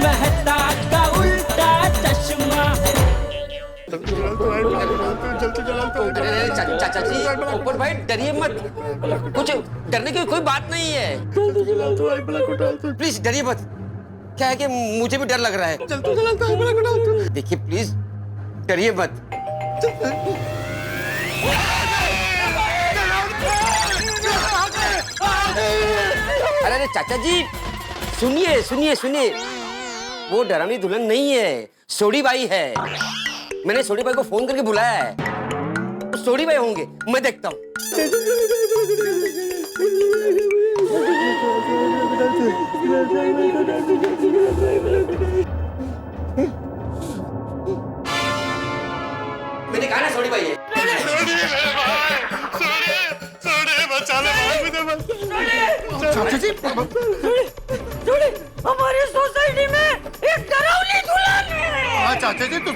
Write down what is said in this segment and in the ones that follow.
मेहता का उल्टा चश्मा। चाचा जी ऊपर भाई डरिए मत, कुछ डरने की कोई बात नहीं है। प्लीज डरिए मत, क्या है कि मुझे भी डर लग रहा है। देखिए प्लीज डरिए मत। अरे चाचा जी सुनिए सुनिए सुनिए, वो डरावनी दुल्हन नहीं है, सोडी बाई है। मैंने सोडी बाई को फोन करके बुलाया है, तो सोडी बाई होंगे, मैं देखता हूँ। मैंने कहा ना सोडी बाई है। चाचा जी हमारी सोसाइटी में एक डरावनी दुल्हन है। हाँ चाचा जी तुम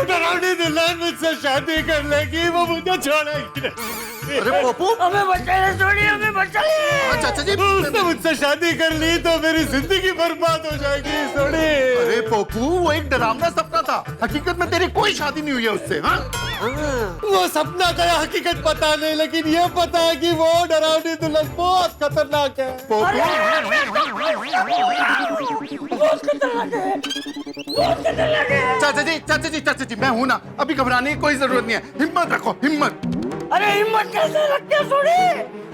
डरावनी दुल्हन मुझसे शादी कर लेगी, वो मुझे छोड़ेगी नहीं। अरे पप्पू हमें बचाइए सोडी, हमें बचाइए। हाँ चाचा जी उसने मुझसे शादी कर ली तो मेरी जिंदगी बर्बाद हो जाएगी सोडी। अरे पप्पू वो एक डरावना सपना था, हकीकत में तेरी कोई शादी नहीं हुई है उससे। हाँ वो सपना गया, हकीकत पता नहीं, लेकिन ये पता है कि वो डरावनी दुल्हन बहुत खतरनाक है। चाचा जी मैं हूँ ना, अभी घबराने की कोई जरूरत नहीं है, हिम्मत रखो हिम्मत। अरे हिम्मत कैसे रखते सोडी,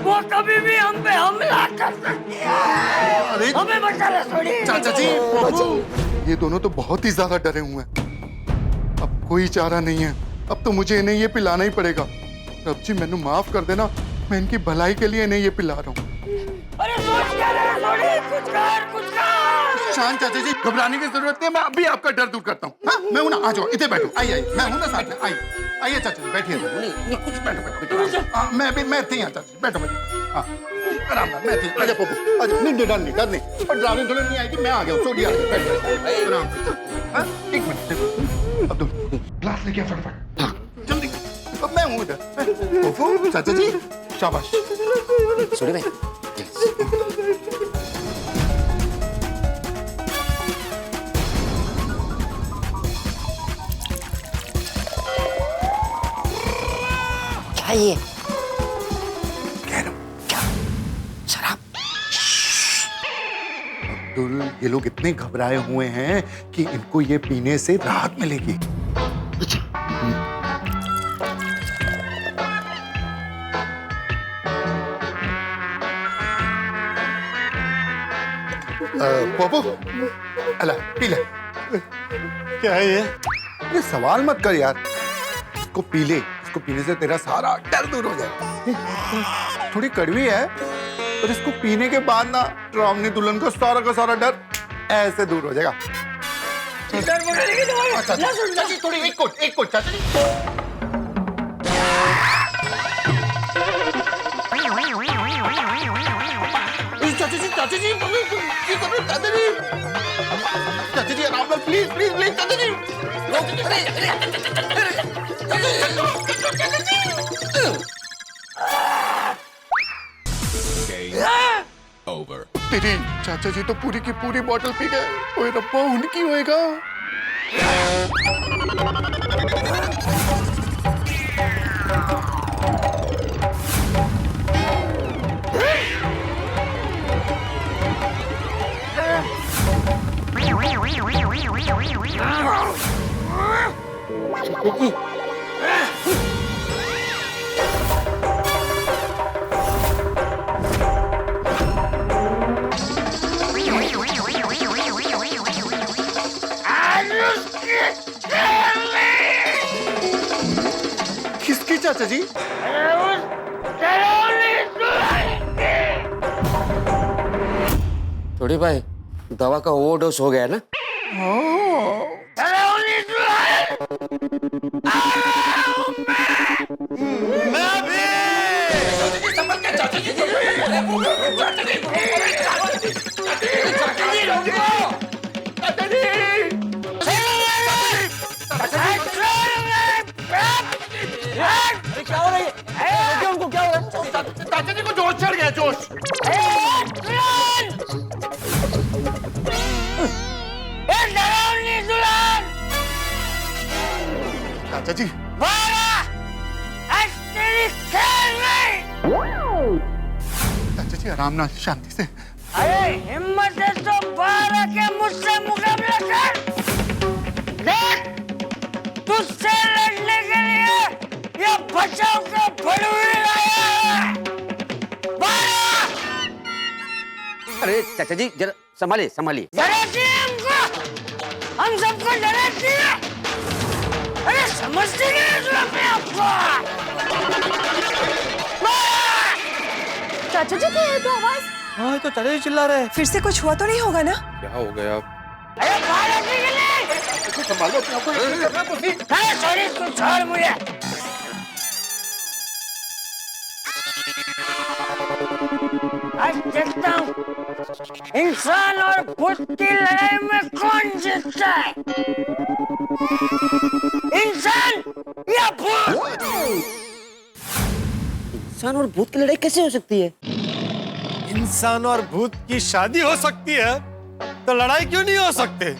वो कभी भी हम पे हमला कर सकती है। अरे हमें बचा ले सोडी। चाचा जी ये दोनों तो बहुत ही ज्यादा डरे हुए हैं, अब कोई चारा नहीं है, अब तो मुझे इन्हें ये पिलाना ही पड़ेगा। रब जी मैंने माफ कर देना, मैं इनकी भलाई के लिए इन्हें ये पिला रहा हूँ। अरे सोच क्या रहे हैं सोडी, कुछ कर। शांत चाचा जी, घबराने की जरूरत नहीं है, मैं अभी आपका डर दूर करता हूँ। हाँ मैं हूँ ना, आ जाओ इधर बैठो, आइए मैं हूँ ना साथ में, आइए चाचा जी बैठिए। नहीं कुछ बैठो मैं थी यहाँ चाचा जी, बैठो हाँ आराम से, मैं थी। आजा पप्पू आजा, नहीं डर नहीं और डरावनी दुल्हन नहीं आएगी, मैं आ गया हूँ, सोडी आ गई, बैठो आराम से। एक मिनट अब ग्लास लेके फटाफट जल्दी, अब मैं हूँ इधर। पप्पू चाचा जी शाबाश। सोडी भाई क्या ये क्या शराब? अब्दुल ये लोग इतने घबराए हुए हैं कि इनको ये पीने से राहत मिलेगी। पोपो अला पी ले। क्या है ये? अरे सवाल मत कर यार, इसको पी ले, इसको पीने से तेरा सारा डर दूर हो जाएगा। थोड़ी कड़वी है पर इसको पीने के बाद ना डरावनी दुल्हन का सारा डर ऐसे दूर हो जाएगा। चाचा जी थोड़ी एक कोट चाचा जी। चाचा जी चाचा जी आराम से प्लीज चाचा जी। तेरी चाचा जी तो पूरी की पूरी बोतल पी गए, ओए रब्बा उनकी होएगा। किसकी चाचा जी? सोडी भाई दवा का ओवरडोज हो गया ना? क्या हो रही है? उनको क्या हो रहा है? चाचा जी को जोश चढ़ गया, जोश। चाचा जी आज तेरी खैर नहीं। चाचा जी आराम ना, शांति से। अरे हिम्मत है तो बाहर आके मुझसे मुकाबला कर। देख तुझसे लड़ने के लिए ये बचाव का बलवीर आया है। बाहर अरे चाचा जी जरा संभालिए संभालिए। डराती है हमको, हम सबको डराती है। अरे समझते नहीं है तू अपने आप को। चाचा जी क्या है तो आवाज? हाँ तो चाचा जी चिल्ला रहे हैं। फिर से कुछ हुआ तो नहीं होगा ना? क्या हो गया? अरे बाहर आने के लिए। संभालो अपने आप को, ऐसे करना पुसी। अरे सॉरी तू छोड़ मुझे। आज देखता हूँ इंसान और भूत की लड़ाई में कौन जीतता है, इंसान या भूत। इंसान और भूत की लड़ाई कैसे हो सकती है? इंसान और भूत की शादी हो सकती है तो लड़ाई क्यों नहीं हो सकते?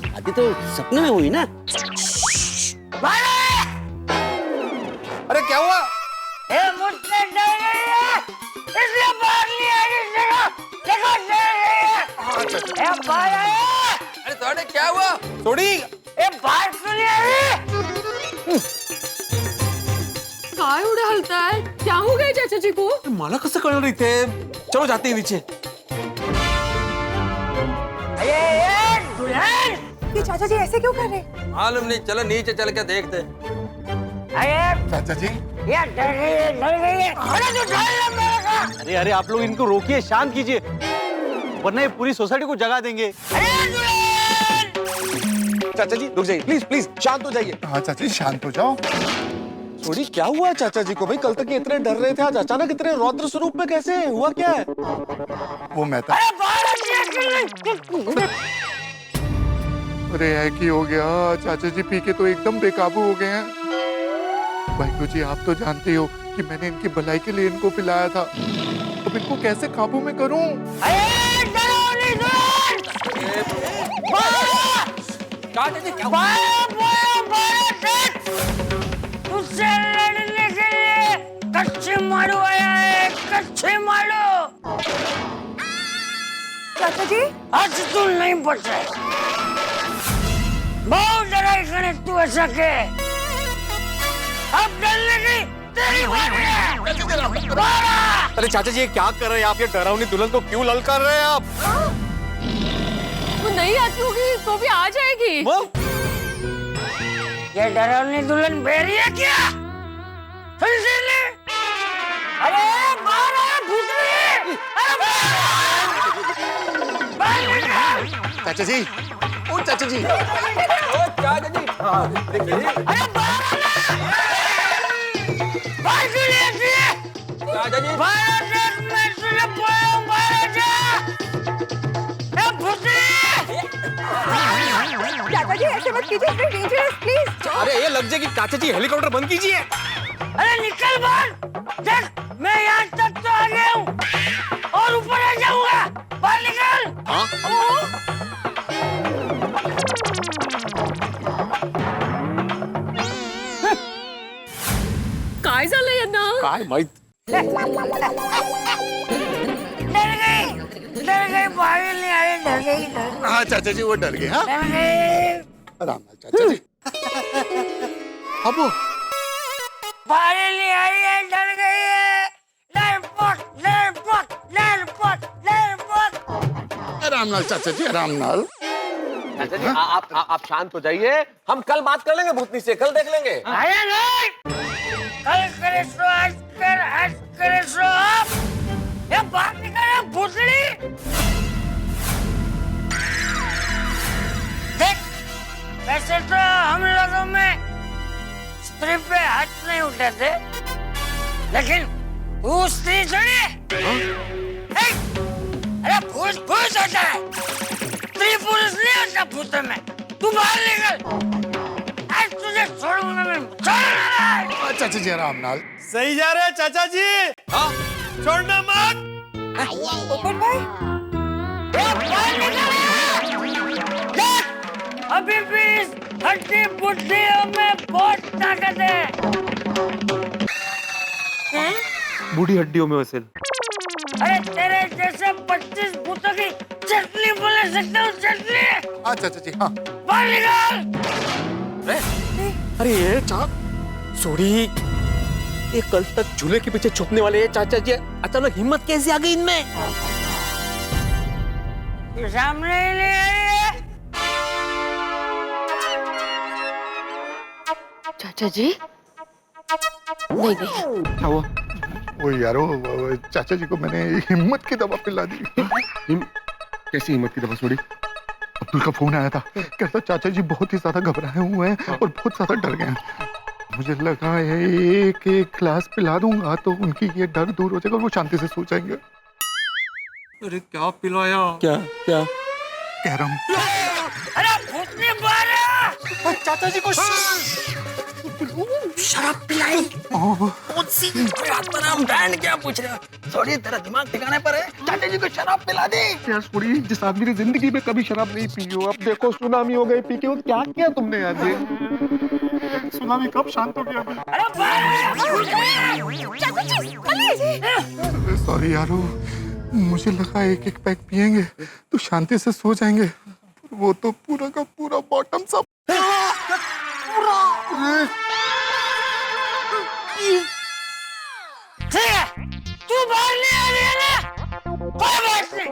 शादी तो सपने में हुई ना। अरे क्या हुआ? ये मुझसे डर गई है, इसलिए बाहर नहीं आ रही। देखो डर गई है। ये बाहर आया। अरे थोड़े क्या हुआ? थोड़ी ये बाहर क्यों नहीं आ रही? काय एवढं हलताय? क्या हो गया चाचा जी को? मला कसं कळलं रे ते? चलो जाते हैं नीचे। अरे ये दुल्हन। ये चाचा जी ऐसे क्यों कर रहे हैं? मालूम नहीं, चलो नीचे चल के देखते। अरे चाचा जी ये डर गई है, डर गई है। अरे तू डर ना मेरे का। अरे अरे आप लोग इनको रोकिए, शांत कीजिए, वरना ये पूरी सोसाइटी को जगा देंगे। अरे दुल्हन। चाचा जी रुक जाइए, प्लीज प्लीज शांत हो जाइए। हाँ चाचा जी शांत हो जाओ। थोड़ी क्या हुआ चाचा जी को भाई? कल तक ये इतने डर रहे थे, आज अचानक इतने रौद्र स्वरूप में कैसे हुआ? क्या है? वो मैं था। अरे बाहर आ गया। अरे है कि हो गया, चाचा जी पी के तो एकदम बेकाबू हो गए हैं। भाई जी आप तो जानते हो कि मैंने इनकी भलाई के लिए इनको पिलाया था, अब इनको कैसे काबू में करूं? अरे डरो नहीं दुल्हन। तुझसे लड़ने के लिए कच्चे मारू आया है, कच्चे मारू। चाचा जी आज तू नहीं बचे। बहुत डराई करे तू ऐसा के। अब डरने की तेरी बारी है। बारा! अरे चाचा जी ये क्या कर रहे हैं आप? ये डरावनी दुल्हन को क्यों ललकार रहे हैं आप? वो नहीं आती होगी तो भी आ जाएगी। वो ये डरावनी दुल्हन बेरी है क्या? फिर से ले। अरे बारा भूतनी। अरे बारा! चाचा जी, ओ चाचा जी, अरे बारा ना! बाहर क्यों नहीं आती है? बारा देख मैं तुझे बोला हूँ, बाहर जा। ए भूतनी! चाचा जी ऐसे मत कीजिए, डेंजरस प्लीज। अरे ये लग जाएगी। चाचा जी हेलीकॉप्टर बंद कीजिए। अरे निकल बाहर। देख मैं यहाँ तक तो आ गया हूँ और ऊपर आ जाऊंगा। बाहर निकल। काय झालं यांना? काय माहित? डर गई बाहर नहीं आ रही। डर गई हाँ चाचा जी वो डर गए। हाँ डर गई। आराम से चाचा जी। अब वो बाहर नहीं आ रही है, डर गई है। डरपोक डरपोक डरपोक डरपोक। आराम नाल चाचा जी, आराम नाल। चाचा जी आप शांत हो जाइए, हम कल बात कर लेंगे भूतनी से, कल देख लेंगे। अरे नहीं, कल करे सो आज कर, आज करे सो अब। ये बात नहीं कर रहा भूतड़ी। देख वैसे तो हम लोगों में स्त्री पे हाथ नहीं उठाते, लेकिन तू स्त्री थोड़ी है। अरे भूत भूत होता है, स्त्री पुरुष नहीं होता भूत में। तू बाहर निकल, आज तुझे छोड़ूंगा मैं, छोड़ूंगा। चाचा जी आराम नाल। सही जा रहे हैं चाचा जी। हाँ छोड़ना मत। ओपन भाई ये बाहर निकल। देख अभी भी इस हड्डी बुड्डियों में बहुत ताकत है। बूढ़ी हड्डियों में वैसे अरे तेरे जैसे 25 भूतों की चटनी बोले सकते हो, चटनी। अच्छा अच्छा जी हाँ। बाहर निकाल। अरे ये सोड़ी, ये कल तक झूले के पीछे छुपने वाले चाचा जी अचानक हिम्मत कैसे आ गई इनमें? ये सामने ही नहीं आई है। चाचा जी नहीं नहीं क्या हुआ? वो यार वो चाचा जी को मैंने हिम्मत की दवा पिला दी। कैसी हिम्मत की दवा सोड़ी? अब्दुल का फोन आया था, कहता चाचा जी बहुत ही ज्यादा घबराए हुए हैं और बहुत ज्यादा डर गए हैं। मुझे लगा एक एक ग्लास पिला दूंगा तो उनकी ये डर दूर हो जाएगा और वो शांति से सो जाएंगे। अरे क्या पिलाया? क्या क्या? कह रहा हूँ अरे भूतनी बाहर। चाचा जी को शराब पिलाई कौन सी? आत्माराम ब्रांड क्या पूछ रहे हो? थोड़ी तेरा दिमाग ठिकाने पर है? चाचा जी को शराब पिला दे। यार थोड़ी, जिस आदमी ने जिंदगी में कभी शराब नहीं पी हो, अब देखो सुनामी हो गई पी के, वो क्या किया तुमने यार? ये सुनामी कब शांत हो गया? अरे बाहर। सॉरी यारो, मुझे लगा एक एक पैक पिएंगे तो शांति से सो जाएंगे, वो तो पूरा का पूरा बॉटम सब। ठीक है, तू बाहर नहीं आ रही है ना? कोई बात नहीं,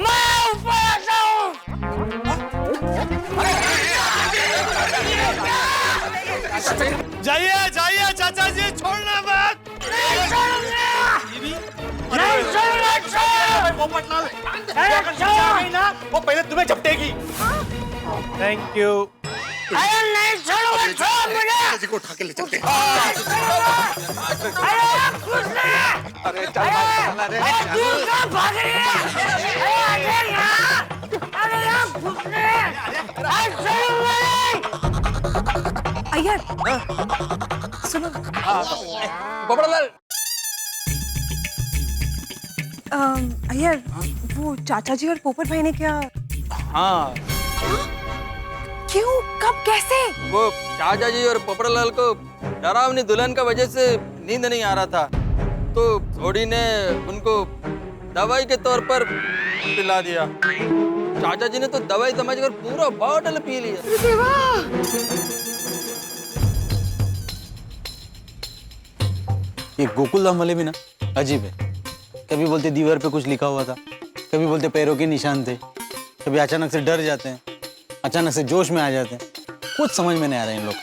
मैं ऊपर आता हूँ। जाइए जाइए चाचा जी, छोड़ना मत। नहीं छोड़ूंगा, नहीं छोड़ूंगा, छोड़। पोपटलाल अरे छोड़। ना, वो पहले तुम्हें झपटेगी। Thank you. अरे नहीं छोड़ूंगा, छोड़ मुझे। चाचा जी को उठा के ले चलते हैं। अरे आप कुछ नहीं। अरे दूर कहाँ भाग रही है? अरे यहाँ। अरे आप कुछ नहीं। अरे छोड़ूंगा नहीं। अय्यर पोपटलाल, अय्यर वो चाचा जी और पोपट भाई ने क्या? हाँ क्यों, कब, कैसे? वो चाचा जी और पोपटलाल को डरावनी दुल्हन का वजह से नींद नहीं आ रहा था, तो थोड़ी ने उनको दवाई के तौर पर पिला दिया। चाचा जी ने तो दवाई समझकर पूरा बॉटल पी लिया। ये गोकुल धाम वाले भी ना अजीब है। कभी बोलते दीवार पे कुछ लिखा हुआ था, कभी बोलते पैरों के निशान थे, कभी अचानक से डर जाते हैं, अचानक से जोश में आ जाते हैं। कुछ समझ में नहीं आ रहा इन लोग।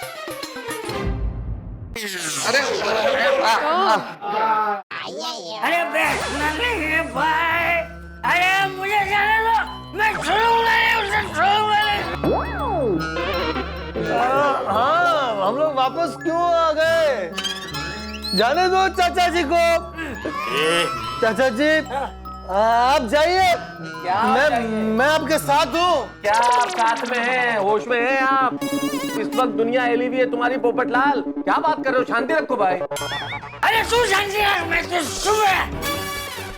अरे बैठना नहीं है भाई। अरे मुझे जाने दो, मैं छोड़ूंगा नहीं, उसे छोड़ूंगा नहीं। हाँ, हम लोग वापस क्यों आ गए? जाने दो चाचा जी को। चाचा जी आप जाइए, मैं आपके साथ हूँ। क्या आप साथ में हैं? होश में हैं आप? इस वक्त दुनिया हिली हुई है तुम्हारी पोपटलाल। क्या बात कर रहे हो? शांति रखो भाई। अरे तू शांति रख, मैं तो सुन रहा।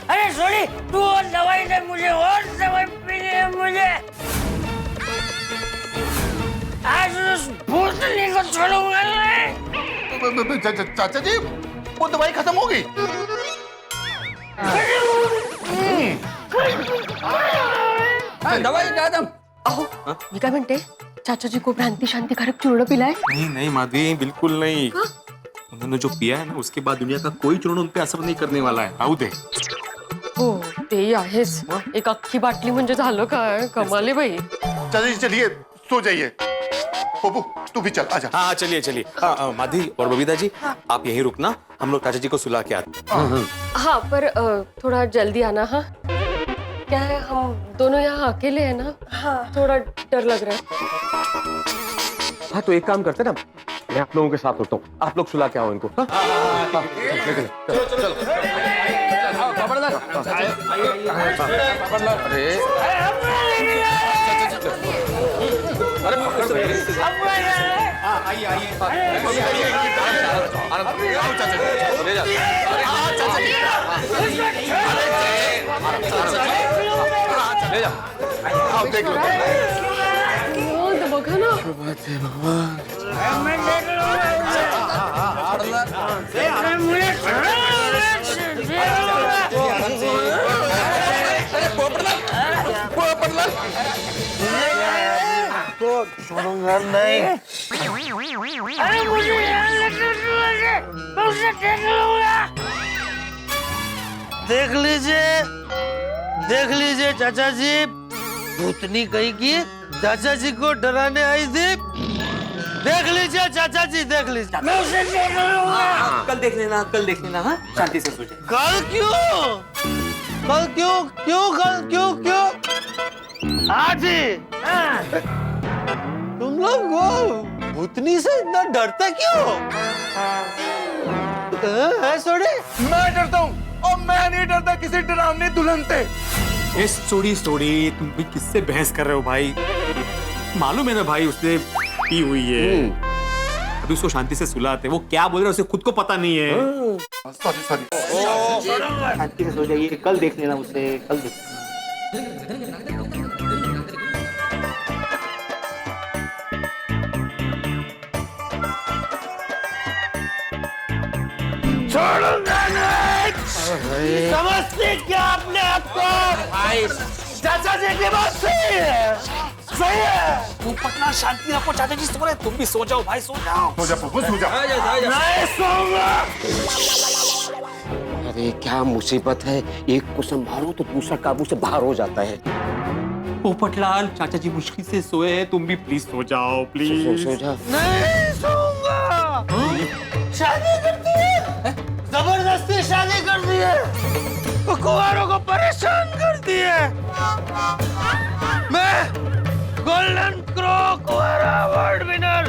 अरे सॉरी, तू और दवाई दे मुझे, और दवाई पीनी है मुझे। आज उस भूतनी को छोड़ूंगा नहीं। चाचा जी वो दवाई खत्म हो गई। दवाई क्या दम? मी काय म्हणते, चाचा जी को भ्रांती शांति कारक चूर्ण पिलाए? नहीं नहीं माधवी, बिल्कुल नहीं। उन्होंने जो पिया है ना, उसके बाद दुनिया का कोई चूर्ण उन पे असर नहीं करने वाला है। राहू दे। हो तेही आहेच, एक अख्खी बाटली म्हणजे झालं काय? कमाल आहे बाई। चाचा जी चलिए सो जाइए। पप्पू तू भी चल, आजा। हाँ चलिए चलिए। माधवी और बबीता जी आप यहीं रुकना, हम लोग चाचा जी को सुला के आते। हाँ पर थोड़ा जल्दी आना। हाँ क्या है, हम दोनों यहाँ अकेले हैं ना। हाँ थोड़ा डर लग रहा है। हाँ तो एक काम करते ना, मैं आप लोगों के साथ होता हूँ, आप लोग सुला के आओ इनको। देख लो। बघा ना मैं देख लूंगा अरे मुझे छोड़ो, छोड़ूंगा नहीं। अरे मुझे यहाँ लेकर चलोगे, मैं उसे देख लूंगा। देख लीजिए चाचा जी, भूतनी कहीं की चाचा जी को डराने आई थी। देख लीजिए चाचा जी, देख लीजिए। मैं उसे देख लूंगा। कल देख लेना, कल देख लेना। हाँ, शांति से सो जाए। कल क्यों? कल क्यों? कल क्यों? आज ही। तुम लोग वो भूतनी से इतना डरते क्यों? है सोडी? मैं डरता हूँ और मैं नहीं डरता किसी डरावनी दुल्हन से। ये सोड़ी तुम भी किससे बहस कर रहे हो भाई? मालूम है ना भाई, उसने पी हुई है। अभी उसको शांति से सुलाते। वो क्या बोल रहा है उसे खुद को पता नहीं है। सॉरी शांति से सो जाइए, कल देख लेना उसे, कल देख। छोड़ूंगा नहीं। समझते क्या अपने आप को? चाचा जी की बात सही है। तू पटना शांति रखो, चाचा जी सो रहे, तुम भी सो जाओ भाई, सो जाओ। सो जा पप्पू, सो जा। नहीं सोऊंगा। अरे क्या मुसीबत है, एक को संभालो तो दूसरा काबू से बाहर हो जाता है। पोपटलाल, चाचा जी मुश्किल से सोए हैं, तुम भी प्लीज सो जाओ, प्लीज। सो जा। नहीं सोऊंगा। शादी करती है, जबरदस्ती शादी कर दी है, वो कुंवारों को परेशान कर दी है। मैं गोल्डन क्रो कुंवारा अवार्ड विनर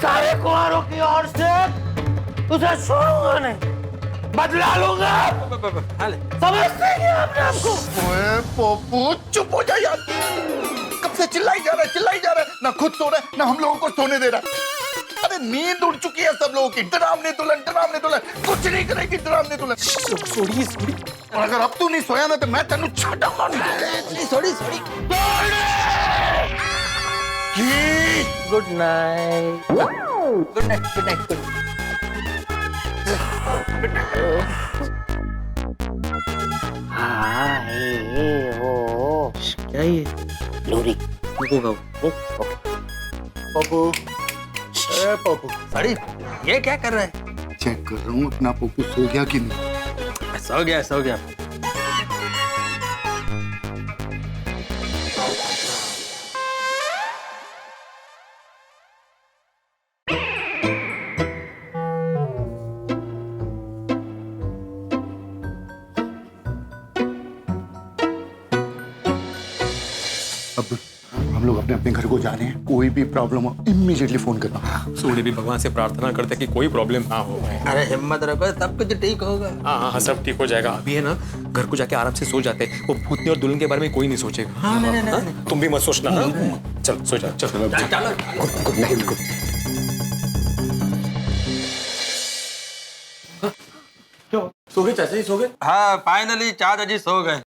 सारे कुंवारों की ओर से उसे छोड़ूंगा नहीं, बदला लूंगा। समझते हैं अपने आपको? ओए पप्पू चुप हो जा यार। कब से चिल्लाई जा रहा है, ना खुद सो रहा है ना हम लोगों को सोने दे रहा है। अरे नींद उड़ चुकी है सब लोगों की। डरावनी दुल्हन कुछ नहीं करेगी डरावनी दुल्हन। सोड़ी और अगर अब तू नहीं सोया ना तो मैं तेनू छाटा मारूंगा। Sorry good night. Good night. क्या ये लोरी पप्पू, ए पप्पू, साड़ी, ये क्या कर रहा है? चेक कर रहा हूँ अपना पप्पू सो गया कि नहीं। सो गया। अब हम लोग अपने अपने घर को जा रहे हैं। कोई भी प्रॉब्लम हो इमीडिएटली फोन करना। सोड़ी भी भगवान से प्रार्थना करते कि कोई प्रॉब्लम ना हो भाई। अरे हिम्मत रखो, सब कुछ ठीक होगा। हाँ, सब ठीक हो जाएगा। अभी है ना, घर को जाके आराम से सो जाते। वो भूतनी और दुल्हन के बारे में कोई नहीं सोचेगा। हाँ, नहीं। तुम भी मत सोचना। चल सो जा, चल। Good night. सो गए चाचा जी, सो गए। हाँ, फाइनली चाचा जी सो गए।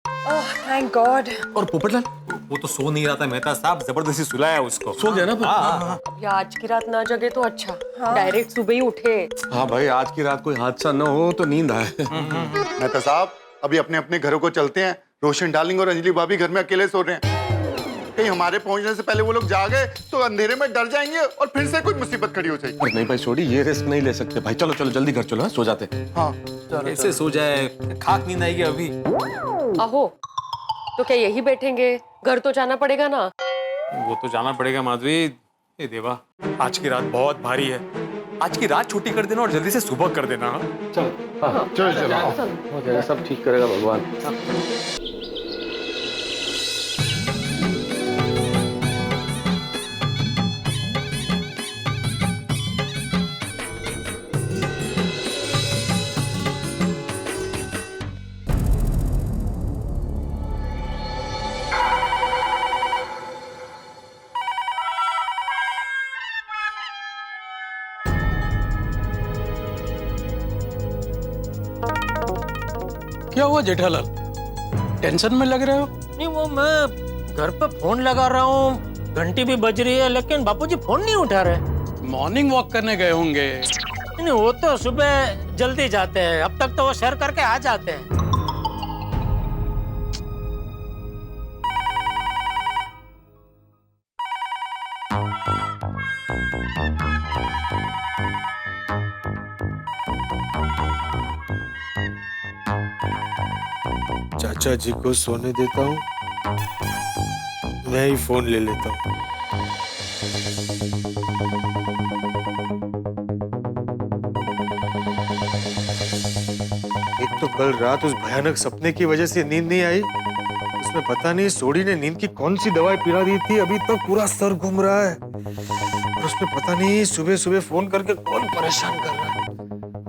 Thank God. और पोपटलाल, वो तो सो नहीं रहा था। मेहता साहब जबरदस्ती सुलाया उसको। सो गया ना? या आज की रात ना जगे तो अच्छा, डायरेक्ट सुबह ही उठे। हाँ भाई, आज की रात कोई हादसा न हो तो नींद आए। मेहता साहब अभी अपने अपने घरों को चलते हैं। रोशन डार्लिंग और अंजलि भाभी घर में अकेले सो रहे हैं। कहीं हमारे पहुंचने से पहले वो लोग जागे तो अंधेरे में डर जाएंगे और फिर से कोई मुसीबत खड़ी हो जाएगी। नहीं भाई सोडी, ये रिस्क नहीं ले सकते भाई। चलो जल्दी घर चलो, सो जाते। हाँ कैसे सो जाए, खाक नींद आएगी अभी। आहो, तो क्या यही बैठेंगे? घर तो जाना पड़ेगा ना। वो तो जाना पड़ेगा माधवी। ये देवा, आज की रात बहुत भारी है। आज की रात छुट्टी कर देना और जल्दी से सुबह कर देना। चलो हो जाएगा, सब ठीक करेगा भगवान। क्या हुआ जेठालाल, टेंशन में लग रहे हो? नहीं, वो मैं घर पे फोन लगा रहा हूँ, घंटी भी बज रही है लेकिन बापूजी फोन नहीं उठा रहे। मॉर्निंग वॉक करने गए होंगे। नहीं वो तो सुबह जल्दी जाते हैं, अब तक तो वो सैर करके आ जाते हैं। चाचा जी को सोने देता हूँ, मैं ही फोन ले लेता हूँ। एक तो कल रात उस भयानक सपने की वजह से नींद नहीं आई। उसमें पता नहीं सोडी ने नींद की कौन सी दवाई पिला दी थी, अभी तक पूरा सर घूम रहा है। और उसमें पता नहीं सुबह सुबह फोन करके कौन परेशान कर रहा है।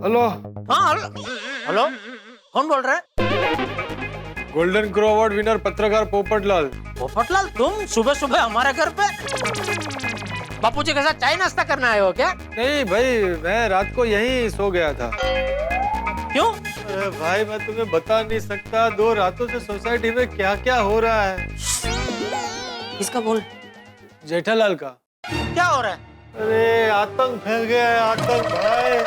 हेलो। हाँ हेलो, कौन बोल रहा है? गोल्डन क्रो अवार्ड विनर पत्रकार पोपटलाल। पोपटलाल, तुम सुबह सुबह हमारे घर पे बापूजी के साथ चाय नाश्ता करने आए हो क्या? नहीं भाई, मैं रात को यहीं सो गया था। क्यों? अरे भाई मैं तुम्हें बता नहीं सकता, 2 रातों से सोसाइटी में क्या क्या हो रहा है। किसका बोल? जेठालाल का। क्या हो रहा है? अरे आतंक फैल गया है, आतंक भाई।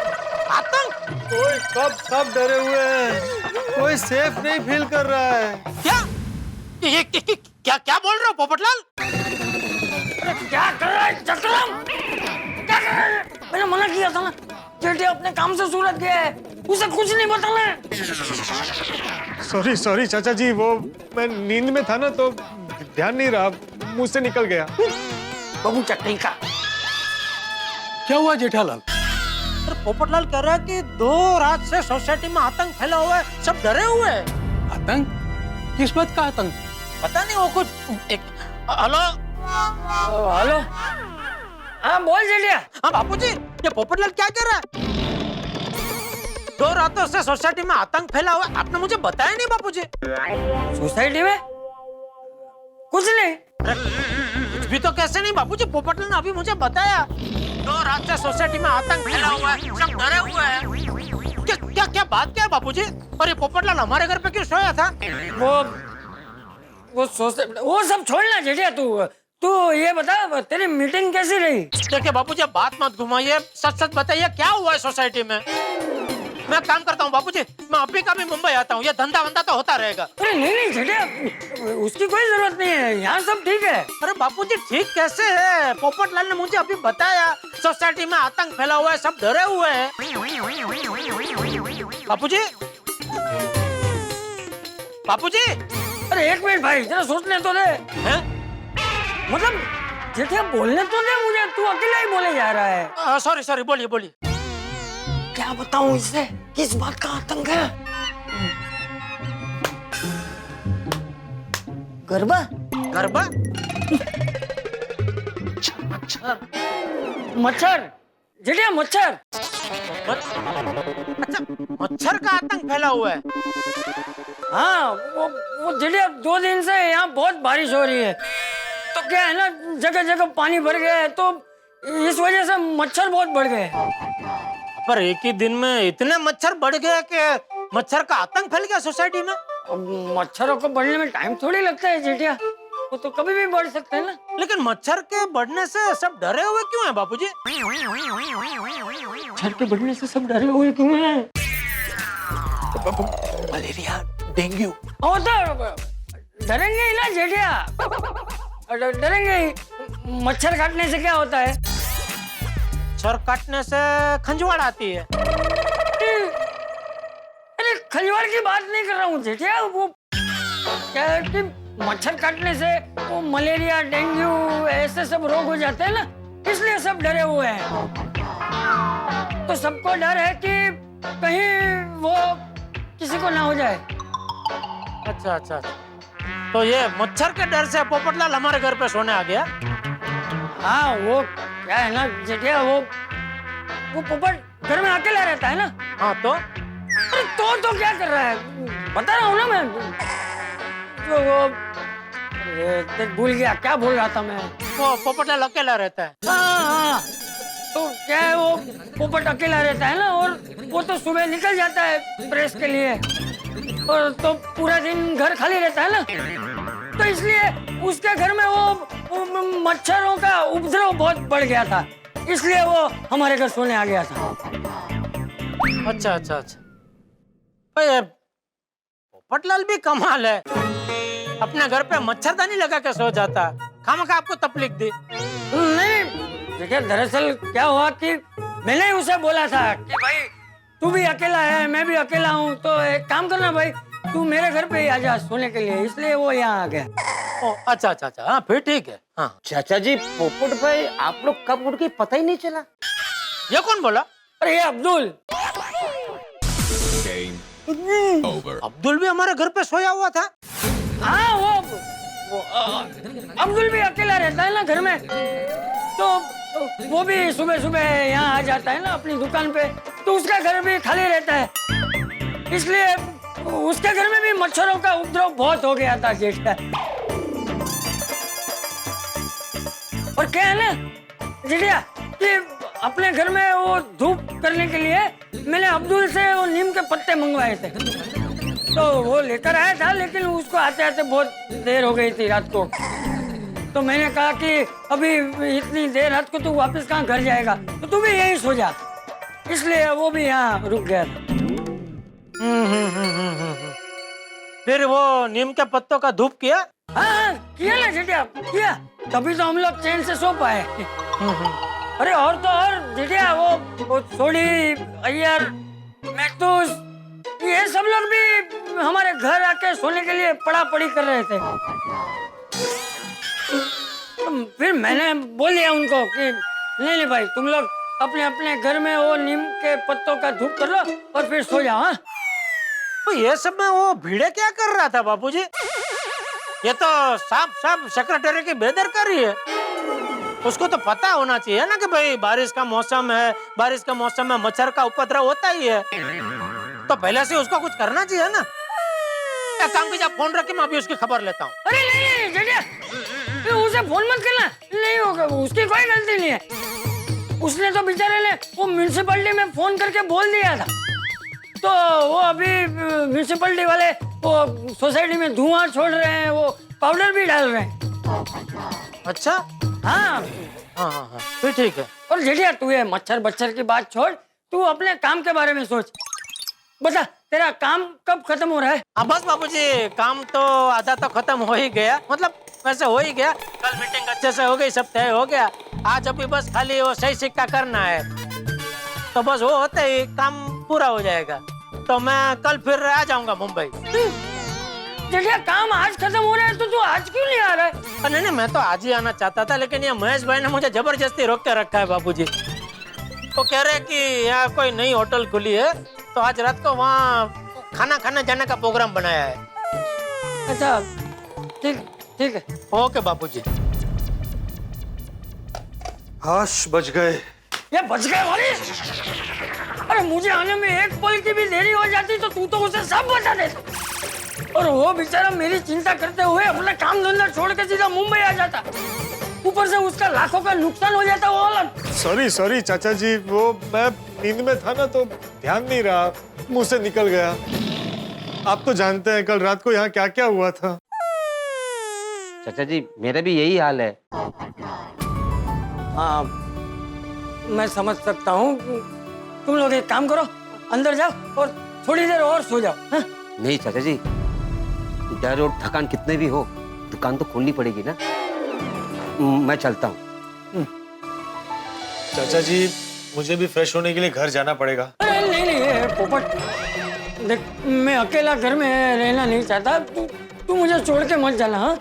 आतंक? कोई सब डरे हुए हैं, कोई सेफ नहीं फील कर रहा है। क्या क्या बोल रहे हो पोपटलाल? क्या कर रहा है चक्रम? क्या कर रहा है? मैंने मना किया था ना, जेठिया अपने काम से सूरत गया है, उसे कुछ नहीं बताना है। सॉरी चाचा जी, वो मैं नींद में था ना तो ध्यान नहीं रहा, मुंह से निकल गया। बाबू चक्री का क्या हुआ जेठालाल? पोपटलाल कह रहा है कि 2 रात से सोसाइटी में आतंक फैला हुआ है, सब डरे हुए हैं। आतंक? किस बात का आतंक? पता नहीं, वो कुछ एक... हेलो हेलो, हाँ बोल जेठिया। हाँ बापूजी, ये पोपटलाल क्या कह रहा है? 2 रातों से सोसाइटी में आतंक फैला हुआ है, आपने मुझे बताया नहीं बापूजी। सोसाइटी में कुछ नहीं। कुछ भी तो कैसे नहीं बापूजी, पोपटलाल ने अभी मुझे बताया 2 रात से सोसाइटी में आतंक फैला हुआ है, सब डरे हुए हैं। क्या बात क्या है बापूजी? और ये पोपटलाल हमारे घर पे क्यों सोया था? वो सब छोड़ना जेठिया, तू ये बता तेरी मीटिंग कैसी रही? देखिए बापूजी, बात मत घुमाइए, सच बताइए क्या हुआ है सोसाइटी में। मैं काम करता हूँ बापूजी, मैं अभी का भी मुंबई आता हूँ, ये धंधा वंधा तो होता रहेगा। अरे नहीं जेठिया, उसकी कोई जरूरत नहीं है, यहाँ सब ठीक है। अरे बापूजी ठीक कैसे है? पोपटलाल ने मुझे अभी बताया सोसाइटी में आतंक फैला हुआ है, सब डरे हुए हैं। बापूजी, अरे एक मिनट भाई, जरा सोचने तो दे। हैं? मतलब जेठिया बोलने तो दे मुझे, तू अकेला ही बोले जा रहा है। सॉरी, बोलिए। क्या बताऊं इससे, किस बात का आतंक है? गरबा? मच्छर जेठिया, मच्छर। अच्छा, मच्छर का आतंक फैला हुआ है। हाँ वो जेठिया 2 दिन से यहाँ बहुत बारिश हो रही है, तो क्या है ना, जगह जगह पानी भर गया है, तो इस वजह से मच्छर बहुत बढ़ गए। पर एक ही दिन में इतने मच्छर बढ़ गए कि मच्छर का आतंक फैल गया सोसाइटी में। अब मच्छरों को बढ़ने में टाइम थोड़ी लगता है जेठिया, वो तो कभी भी बढ़ सकते हैं ना। लेकिन मच्छर के बढ़ने से सब डरे हुए क्यों हैं बापूजी? मच्छर के बढ़ने से सब डरे हुए क्यों हैं? Malaria, dengue. वो तो डरेंगे ही ना जेठिया, डरेंगे ही। मच्छर काटने से क्या होता है? मच्छर काटने से खंजवाड़ आती है। अरे खंजवाड़ की बात नहीं कर रहा हूँ जेठिया, वो क्या है कि मच्छर काटने से वो मलेरिया, डेंगू ऐसे सब रोग हो जाते हैं ना, इसलिए सब डरे हुए हैं। तो सबको डर है कि कहीं वो किसी को ना हो जाए। अच्छा, तो ये मच्छर के डर से पोपटलाल हमारे घर पे सोने आ गया। हाँ वो क्या है ना जेठिया, वो पोपट घर में अकेला रहता है ना। हाँ तो तो क्या कर रहा है, बता रहा हूँ ना मैं। वो भूल गया क्या बोल रहा था मैं। वो पोपटलाल अकेला रहता है। हाँ, तो क्या है, वो पोपट अकेला रहता है ना, और वो तो सुबह निकल जाता है प्रेस के लिए, और तो पूरा दिन घर खाली रहता है ना, तो इसलिए उसके घर में वो मच्छरों का उपद्रव बहुत बढ़ गया था, इसलिए वो हमारे घर सोने आ गया था। अच्छा अच्छा अच्छा। भाई पोपटलाल भी कमाल है, अपने घर पे मच्छरदानी लगा के सो जाता, खामखा आपको तकलीफ दी। नहीं, देखिए दरअसल क्या हुआ कि मैंने ही उसे बोला था कि भाई तू भी अकेला है, मैं भी अकेला हूँ, तो एक काम करना भाई, तू मेरे घर पे ही आ जा सोने के लिए, इसलिए वो यहाँ आ गया। ओ अच्छा अच्छा अच्छा, हाँ फिर ठीक है। हाँ चाचा जी, पोपट भाई आप लोग कब उड़ गए पता ही नहीं चला। ये कौन बोला? अरे ये अब्दुल। अब्दुल भी हमारे घर पे सोया हुआ था। हाँ वो अब्दुल भी अकेला रहता है ना घर में, तो वो भी सुबह सुबह यहाँ आ जाता है ना अपनी दुकान पे, तो उसका घर भी खाली रहता है, इसलिए उसके घर में भी मच्छरों का उपद्रव बहुत हो गया था जेठ। और क्या है ना जेठिया कि अपने घर में वो धूप करने के लिए मैंने अब्दुल से वो नीम के पत्ते मंगवाए थे, तो वो लेकर आया था, लेकिन उसको आते आते बहुत देर हो गई थी रात को, तो मैंने कहा कि अभी इतनी देर रात को तू वापस कहाँ घर जाएगा, तो तू भी यहीं सो जा, इसलिए वो भी यहाँ रुक गया था। फिर वो नीम के पत्तों का धूप किया? हाँ किया ना जेठिया, किया, तभी तो हम लोग चैन से सो पाए। अरे और तो और जेठिया वो सोडी, अय्यर, मैक्तूस, ये सब लोग भी हमारे घर आके सोने के लिए पड़ा पड़ी कर रहे थे। तो फिर मैंने बोल दिया उनको कि नहीं भाई, तुम लोग अपने अपने घर में वो नीम के पत्तों का धूप कर लो और फिर सो जाओ। हाँ तो ये सब में वो भीड़े क्या कर रहा था बापूजी? ये तो साफ साफ सेक्रेटरी की बेदरकारी है। उसको तो पता होना चाहिए ना कि भाई बारिश का मौसम है, बारिश के मौसम में मच्छर का उपद्रव होता ही है, तो पहले से उसको कुछ करना चाहिए ना। एक काम कीजिए, फोन रख के मैं अभी उसकी खबर लेता हूँ। अरे नहीं जेठिया, उसे फोन मत करना, नहीं होगा, उसकी कोई गलती नहीं है। उसने तो बेचारे ने वो म्युनिसिपैलिटी में फोन करके बोल दिया था, तो वो अभी म्युनिसिपैलिटी वाले वो सोसाइटी में धुआं छोड़ रहे हैं, वो पाउडर भी डाल रहे हैं। अच्छा हाँ हाँ हाँ फिर ठीक है। और जेठिया तू ये मच्छर बच्छर की बात छोड़, तू अपने काम के बारे में सोच। बता तेरा काम कब खत्म हो रहा है? हाँ बस बापूजी, काम तो आधा तो खत्म हो ही गया, मतलब वैसे हो ही गया। कल मीटिंग अच्छे से हो गई, सब तय हो गया। आज अभी बस खाली वो सही सिक्का करना है, तो बस वो होते ही काम पूरा हो जाएगा, तो मैं कल फिर आ जाऊंगा मुंबई। जेठिया काम आज खत्म हो रहा है, तो तू आज क्यों नहीं आ रहा है? नहीं मैं तो आज ही आना चाहता था, लेकिन ये महेश भाई ने मुझे जबरदस्ती रोक के रखा है बापूजी। वो कह रहे कि यहाँ कोई नई होटल खुली है, तो आज रात को वहाँ खाना खाने जाने का प्रोग्राम बनाया है। अच्छा ठीक ठीक है। ओके बापूजी। हाश बच गए। ये बच गए वाली? अरे मुझे आने में एक पल की भी देरी हो जाती तो तू तो उसे सब बता देता, और वो बेचारा मेरी चिंता करते हुए अपना काम धंधा छोड़ के सीधा मुंबई आ जाता, ऊपर से उसका लाखों का नुकसान हो जाता। वो अलग। सॉरी सॉरी चाचा जी, वो मैं नींद में था ना, तो ध्यान नहीं रहा, मुंह से निकल गया। आप तो जानते हैं कल रात को यहाँ क्या क्या हुआ था। चाचा जी मेरा भी यही हाल है। हाँ मैं समझ सकता हूँ। तुम लोग एक काम करो, अंदर जाओ और थोड़ी देर और सो जाओ। हाँ? नहीं चाचा जी, डर और थकान कितने भी हो, दुकान तो खोलनी पड़ेगी ना। मैं चलता हूँ। चाचा जी मुझे भी फ्रेश होने के लिए घर जाना पड़ेगा। अरे नहीं नहीं पोपट, देख मैं अकेला घर में रहना नहीं चाहता, तू मुझे छोड़ के मत जाना। हाँ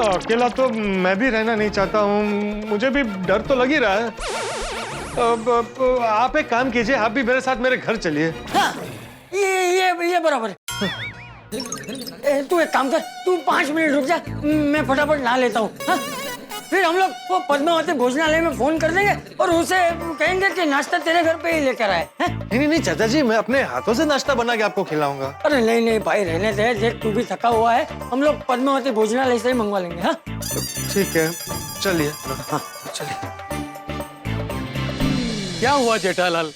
अकेला तो मैं भी रहना नहीं चाहता हूँ, मुझे भी डर तो लग ही रहा है। अब आप एक काम कीजिए, आप भी मेरे साथ मेरे घर चलिए। हाँ ये बराबर है। तू एक काम कर, तू 5 मिनट रुक जा, मैं फटाफट नहा लेता हूँ। हाँ? फिर हम लोग वो पद्मावती भोजनालय में फोन कर देंगे और उसे कहेंगे कि नाश्ता तेरे घर पे ही लेकर आए। नहीं चाचा जी, मैं अपने हाथों से नाश्ता बना के आपको खिलाऊंगा। अरे नहीं भाई रहने दे, देख तू भी थका हुआ है, हम लोग पद्मावती भोजनालय से ही मंगवा लेंगे। हाँ ठीक है चलिए। हाँ चलिए। क्या हुआ जेठालाल,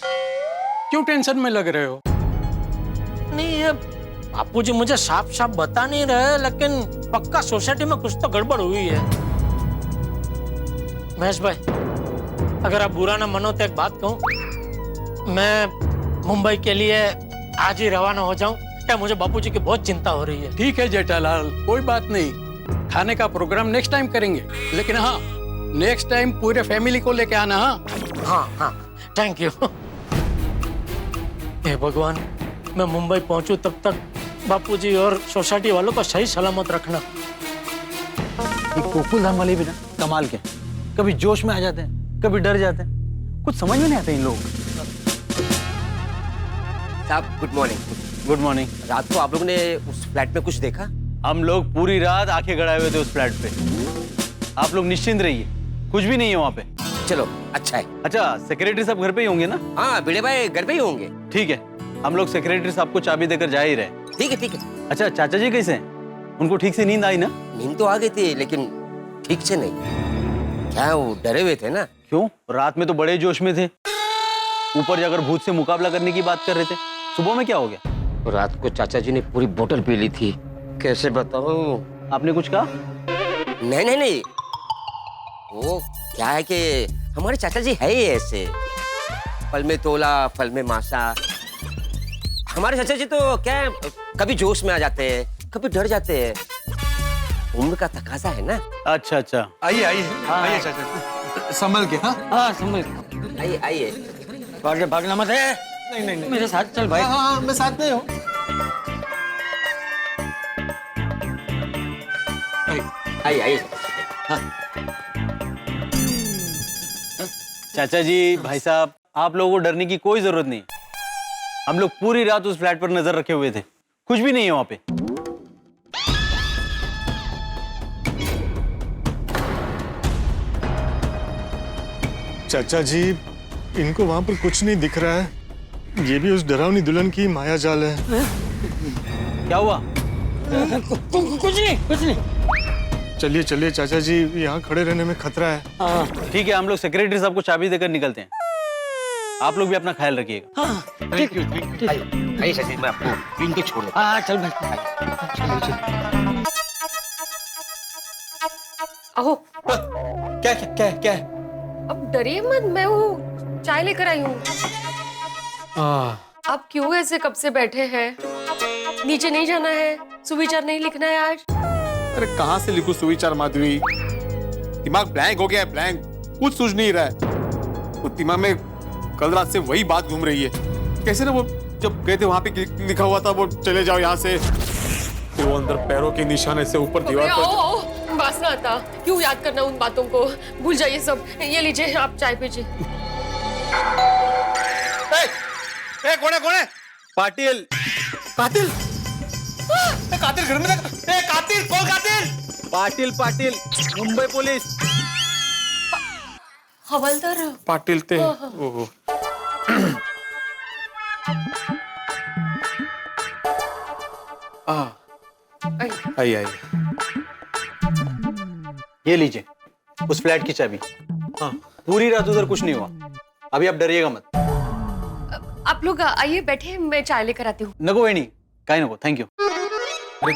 क्यों टेंशन में लग रहे हो? नहीं ये बापूजी मुझे साफ साफ बता नहीं रहे, लेकिन पक्का सोसाइटी में कुछ तो गड़बड़ हुई है। महेश भाई, अगर आप बुरा ना मानो तो एक बात कहूँ, मैं मुंबई के लिए आज ही रवाना हो जाऊं क्या? मुझे बापूजी की बहुत चिंता हो रही है। ठीक है जेठालाल, कोई बात नहीं, खाने का प्रोग्राम नेक्स्ट टाइम करेंगे, लेकिन हाँ नेक्स्ट टाइम पूरे फैमिली को लेके आना। हाँ हाँ हाँ, थैंक यू। हे भगवान, मैं मुंबई पहुंचूं तब तक बापूजी और सोसाइटी वालों को सही सलामत रखना। ये गोकुल धाम वाले भी ना कमाल के, कभी जोश में आ जाते हैं, कभी डर जाते हैं, कुछ समझ में नहीं आता इन लोगों को। साहब गुड मॉर्निंग। Good morning. रात को आप लोगों ने उस फ्लैट में कुछ देखा? हम लोग पूरी रात आंखें गड़ाए हुए थे उस फ्लैट पे। आप लोग निश्चिंत रहिए, कुछ भी नहीं है वहाँ पे। चलो अच्छा है। अच्छा, सेक्रेटरी साहब घर पे ही होंगे ना? हाँ भिड़े भाई घर पे ही होंगे। ठीक है, हम लोग सेक्रेटरी साहब को चाबी देकर जा ही रहे। ठीक है ठीक है। अच्छा, चाचा जी कैसे हैं? उनको ठीक से नींद आई ना? नींद तो आ गई थी लेकिन ठीक से नहीं। क्या वो डरे हुए थे ना? क्यों? रात में तो बड़े जोश में थे, ऊपर जाकर भूत से मुकाबला करने की बात कर रहे थे। सुबह में क्या हो गया? रात को चाचा जी ने पूरी बोतल पी ली थी। कैसे बताऊं? आपने कुछ कहा? नहीं नहीं नहीं, वो क्या है कि हमारे चाचा जी है ही ऐसे, फल में तोला फल में मासा। हमारे चाचा जी तो क्या है, कभी जोश में आ जाते हैं, कभी डर जाते हैं। उम्र का तकाजा है ना। अच्छा अच्छा, आइए आइए आइए चाचा, संभल के। हाँ हाँ समझ गया। आइए आइए। भागना भागना मत है। नहीं नहीं नहीं, मेरे साथ चल भाई। हाँ मैं साथ में हूँ। आइए आइए। चाचा जी, भाई साहब, आप लोगों को डरने की कोई जरूरत नहीं। हम लोग पूरी रात उस फ्लैट पर नजर रखे हुए थे, कुछ भी नहीं है वहां पे। चाचा जी, इनको वहां पर कुछ नहीं दिख रहा है। ये भी उस डरावनी दुल्हन की माया जाल है। क्या हुआ? कुछ नहीं। चलिए चलिए चाचा जी, यहाँ खड़े रहने में खतरा है। ठीक है, हम लोग सेक्रेटरी साहब को चाबी देकर निकलते हैं। आप लोग भी अपना ख्याल रखिएगा। Thank you thank you. आइए चाचा जी, मैं आपको इनको छोड़ देता हाँ चल भाई। अहो क्या क्या क्या क्या है? अब डरिए मत, मैं वो चाय लेकर आई हूँ। आप क्यों ऐसे कब से बैठे हैं? नीचे नहीं जाना है? सुविचार नहीं लिखना है आज? अरे कहाँ से लिखूं सुविचार माधुरी, दिमाग ब्लैंक हो गया है, ब्लैंक, कुछ सूझ नहीं रहा है। वो दिमाग में कल रात से वही बात घूम रही है। कैसे ना वो जब गए थे वहां पे लिखा हुआ था वो चले जाओ यहाँ से, तो वो अंदर पैरों के निशान ऐसे ऊपर दीवार पर। वासना आता, क्यों याद करना उन बातों को, भूल जाइए सब। ये लीजिए आप चाय पीजिए। कौन है? पाटिल। कातिल? कातिल घर में था? कातिल कौन? कातिल? पाटिल पाटिल, मुंबई पुलिस। हवलदार पाटिल थे। ओहो। आइए आइए। ये लीजिए उस फ्लैट की चाबी। हाँ, पूरी रात उधर कुछ नहीं हुआ। अभी आप डरिएगा मत। आप लोग आइए बैठे, मैं चाय लेकर आती हूँ। नको वही नहीं, काहे नको, थैंक यू। अरे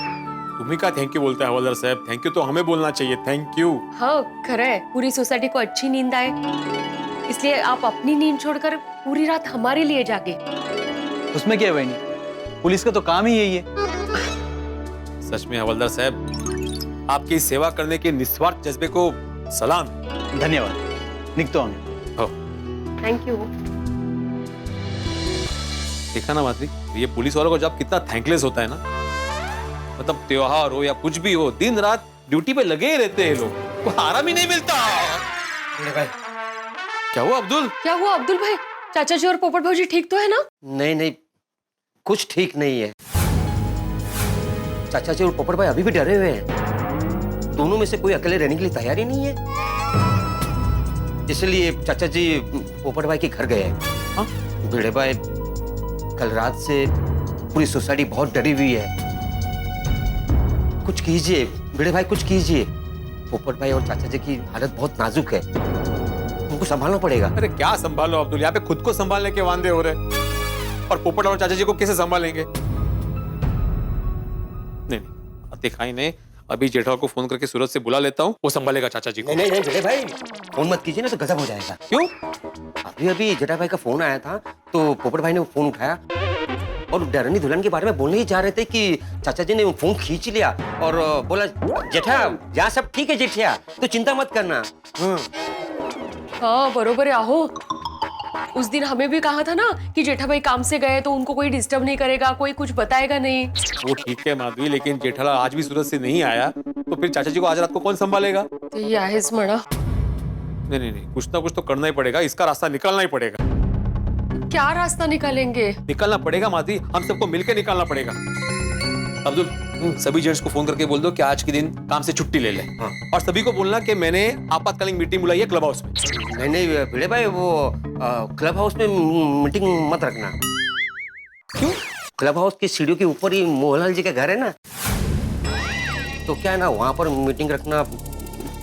तुम्ही का थैंक यू बोलता है हवलदार साहब? थैंक यू तो हमें बोलना चाहिए, थैंक यू। हाँ खरा है, पूरी सोसाइटी को अच्छी नींद आए, इसलिए आप अपनी नींद छोड़कर पूरी रात हमारे लिए जागे। उसमें क्या है बहनी, पुलिस का तो काम ही यही है। सच में हवलदार साहब, आपकी सेवा करने के निस्वार्थ जज्बे को सलाम। धन्यवाद। निकतो हमें। Thank you. देखा ना माधुरी, ये पुलिस वालों का जॉब कितना थैंकलेस होता है ना। मतलब त्योहार हो या कुछ भी हो, दिन रात ड्यूटी पे लगे ही रहते हैं लोग, को आराम ही नहीं मिलता। क्या हुआ अब्दुल? क्या हुआ अब्दुल भाई? चाचा जी और पोपट भाजी ठीक तो है ना? नहीं नहीं, कुछ ठीक नहीं है। चाचा जी और पोपट भाई अभी भी डरे हुए हैं। दोनों में से कोई अकेले रहने के लिए तैयार ही नहीं है, इसलिए चाचा जी पोपट भाई के घर गए हैं। भिड़े भाई, कल रात से पूरी सोसाइटी बहुत डरी हुई है। कुछ कीजिए भिड़े भाई, कुछ कीजिए। पोपट भाई और चाचा जी की हालत बहुत नाजुक है, उनको संभालना पड़ेगा। अरे क्या संभालो अब्दुल, यहाँ पे खुद को संभालने के वांदे हो रहे, और पोपट और चाचा जी को कैसे संभालेंगे? नहीं दिखाई नहीं, अभी जेठालाल को फोन करके सूरत से बुला लेता हूँ, वो संभालेगा चाचा जी को। नहीं नहीं भिड़े भाई, फोन मत कीजिए ना तो गजब हो जाएगा। क्यों? अभी अभी जेठा भाई का फोन आया था तो पोपट भाई ने वो फोन उठाया और डरनी दुल्हन के बारे में बोलने ही जा रहे थे कि चाचा जी ने वो फोन खींच लिया और बोला जेठा यहाँ सब ठीक है जेठिया, तो चिंता मत करना। हाँ बरोबर है। आहो उस दिन हमें भी कहा था ना कि जेठा भाई काम से गए तो उनको कोई डिस्टर्ब नहीं करेगा, कोई कुछ बताएगा नहीं। वो ठीक है माधवी, लेकिन जेठालाल आज भी सूरत से नहीं आया तो फिर चाचा जी को आज रात को कौन संभालेगा? तो ये आहेच म्हणा। नहीं, कुछ ना कुछ तो करना ही पड़ेगा, इसका रास्ता निकालना ही पड़ेगा। क्या रास्ता निकालेंगे? निकालना पड़ेगा माधवी, हम सबको मिलकर निकालना पड़ेगा। अब्दुल, सभी जेंट्स को फोन करके बोल दो कि आज के दिन काम से छुट्टी ले ले। हाँ। और सभी को बोलना कि मैंने आपातकालीन मीटिंग बुलाई है क्लब हाउस में। नहीं भिड़े भाई, वो क्लब हाउस में मीटिंग मत रखना। क्यों? क्लब हाउस की सीढ़ियों के ऊपर ही मोहनलाल जी का घर है ना, तो क्या है ना, वहाँ पर मीटिंग रखना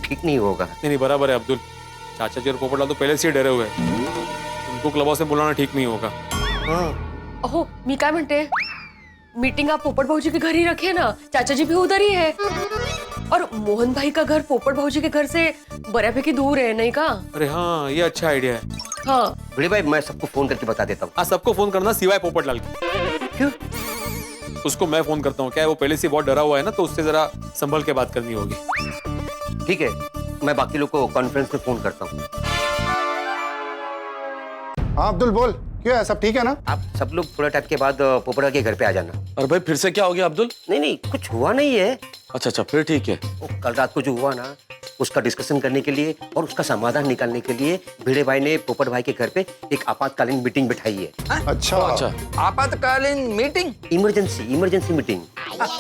ठीक नहीं होगा। नहीं बराबर है अब्दुल, चाचा जी और पोपटलाल तो पहले से ही डरे हुए हैं, उनको क्लब हाउस में बुलाना ठीक नहीं होगा। अहो मी काय म्हणते, मीटिंग आप पोपट भाऊजी के घर ही रखे ना, चाचा जी भी उधर ही है और मोहन भाई का घर पोपट भाऊजी के घर से बऱ्यापैकी दूर है, नहीं का? अरे हाँ, ये अच्छा आइडिया है। हाँ भिड़े भाई, मैं सबको फोन करके बता देता हूँ। हाँ, सबको फोन करना सिवाय पोपटलाल के। क्यों? उसको मैं फोन करता हूँ, क्या है वो पहले से बहुत डरा हुआ है ना, तो उससे जरा संभल के बात करनी होगी। ठीक है, मैं बाकी लोग को कॉन्फ्रेंस में फोन करता हूँ। हाँ अब्दुल बोल, क्यों है, सब ठीक है ना? आप सब लोग थोड़ा टाइम के बाद पोपड़ा के घर पे आ जाना। और भाई फिर से क्या हो गया अब्दुल? नहीं कुछ हुआ नहीं है। अच्छा फिर ठीक है। वो कल रात को जो हुआ ना, उसका डिस्कशन करने के लिए और उसका समाधान निकालने के लिए भिड़े भाई ने पोपट भाई के घर पे एक आपातकालीन मीटिंग बिठाई है। अच्छा आपातकालीन meeting? Emergency meeting.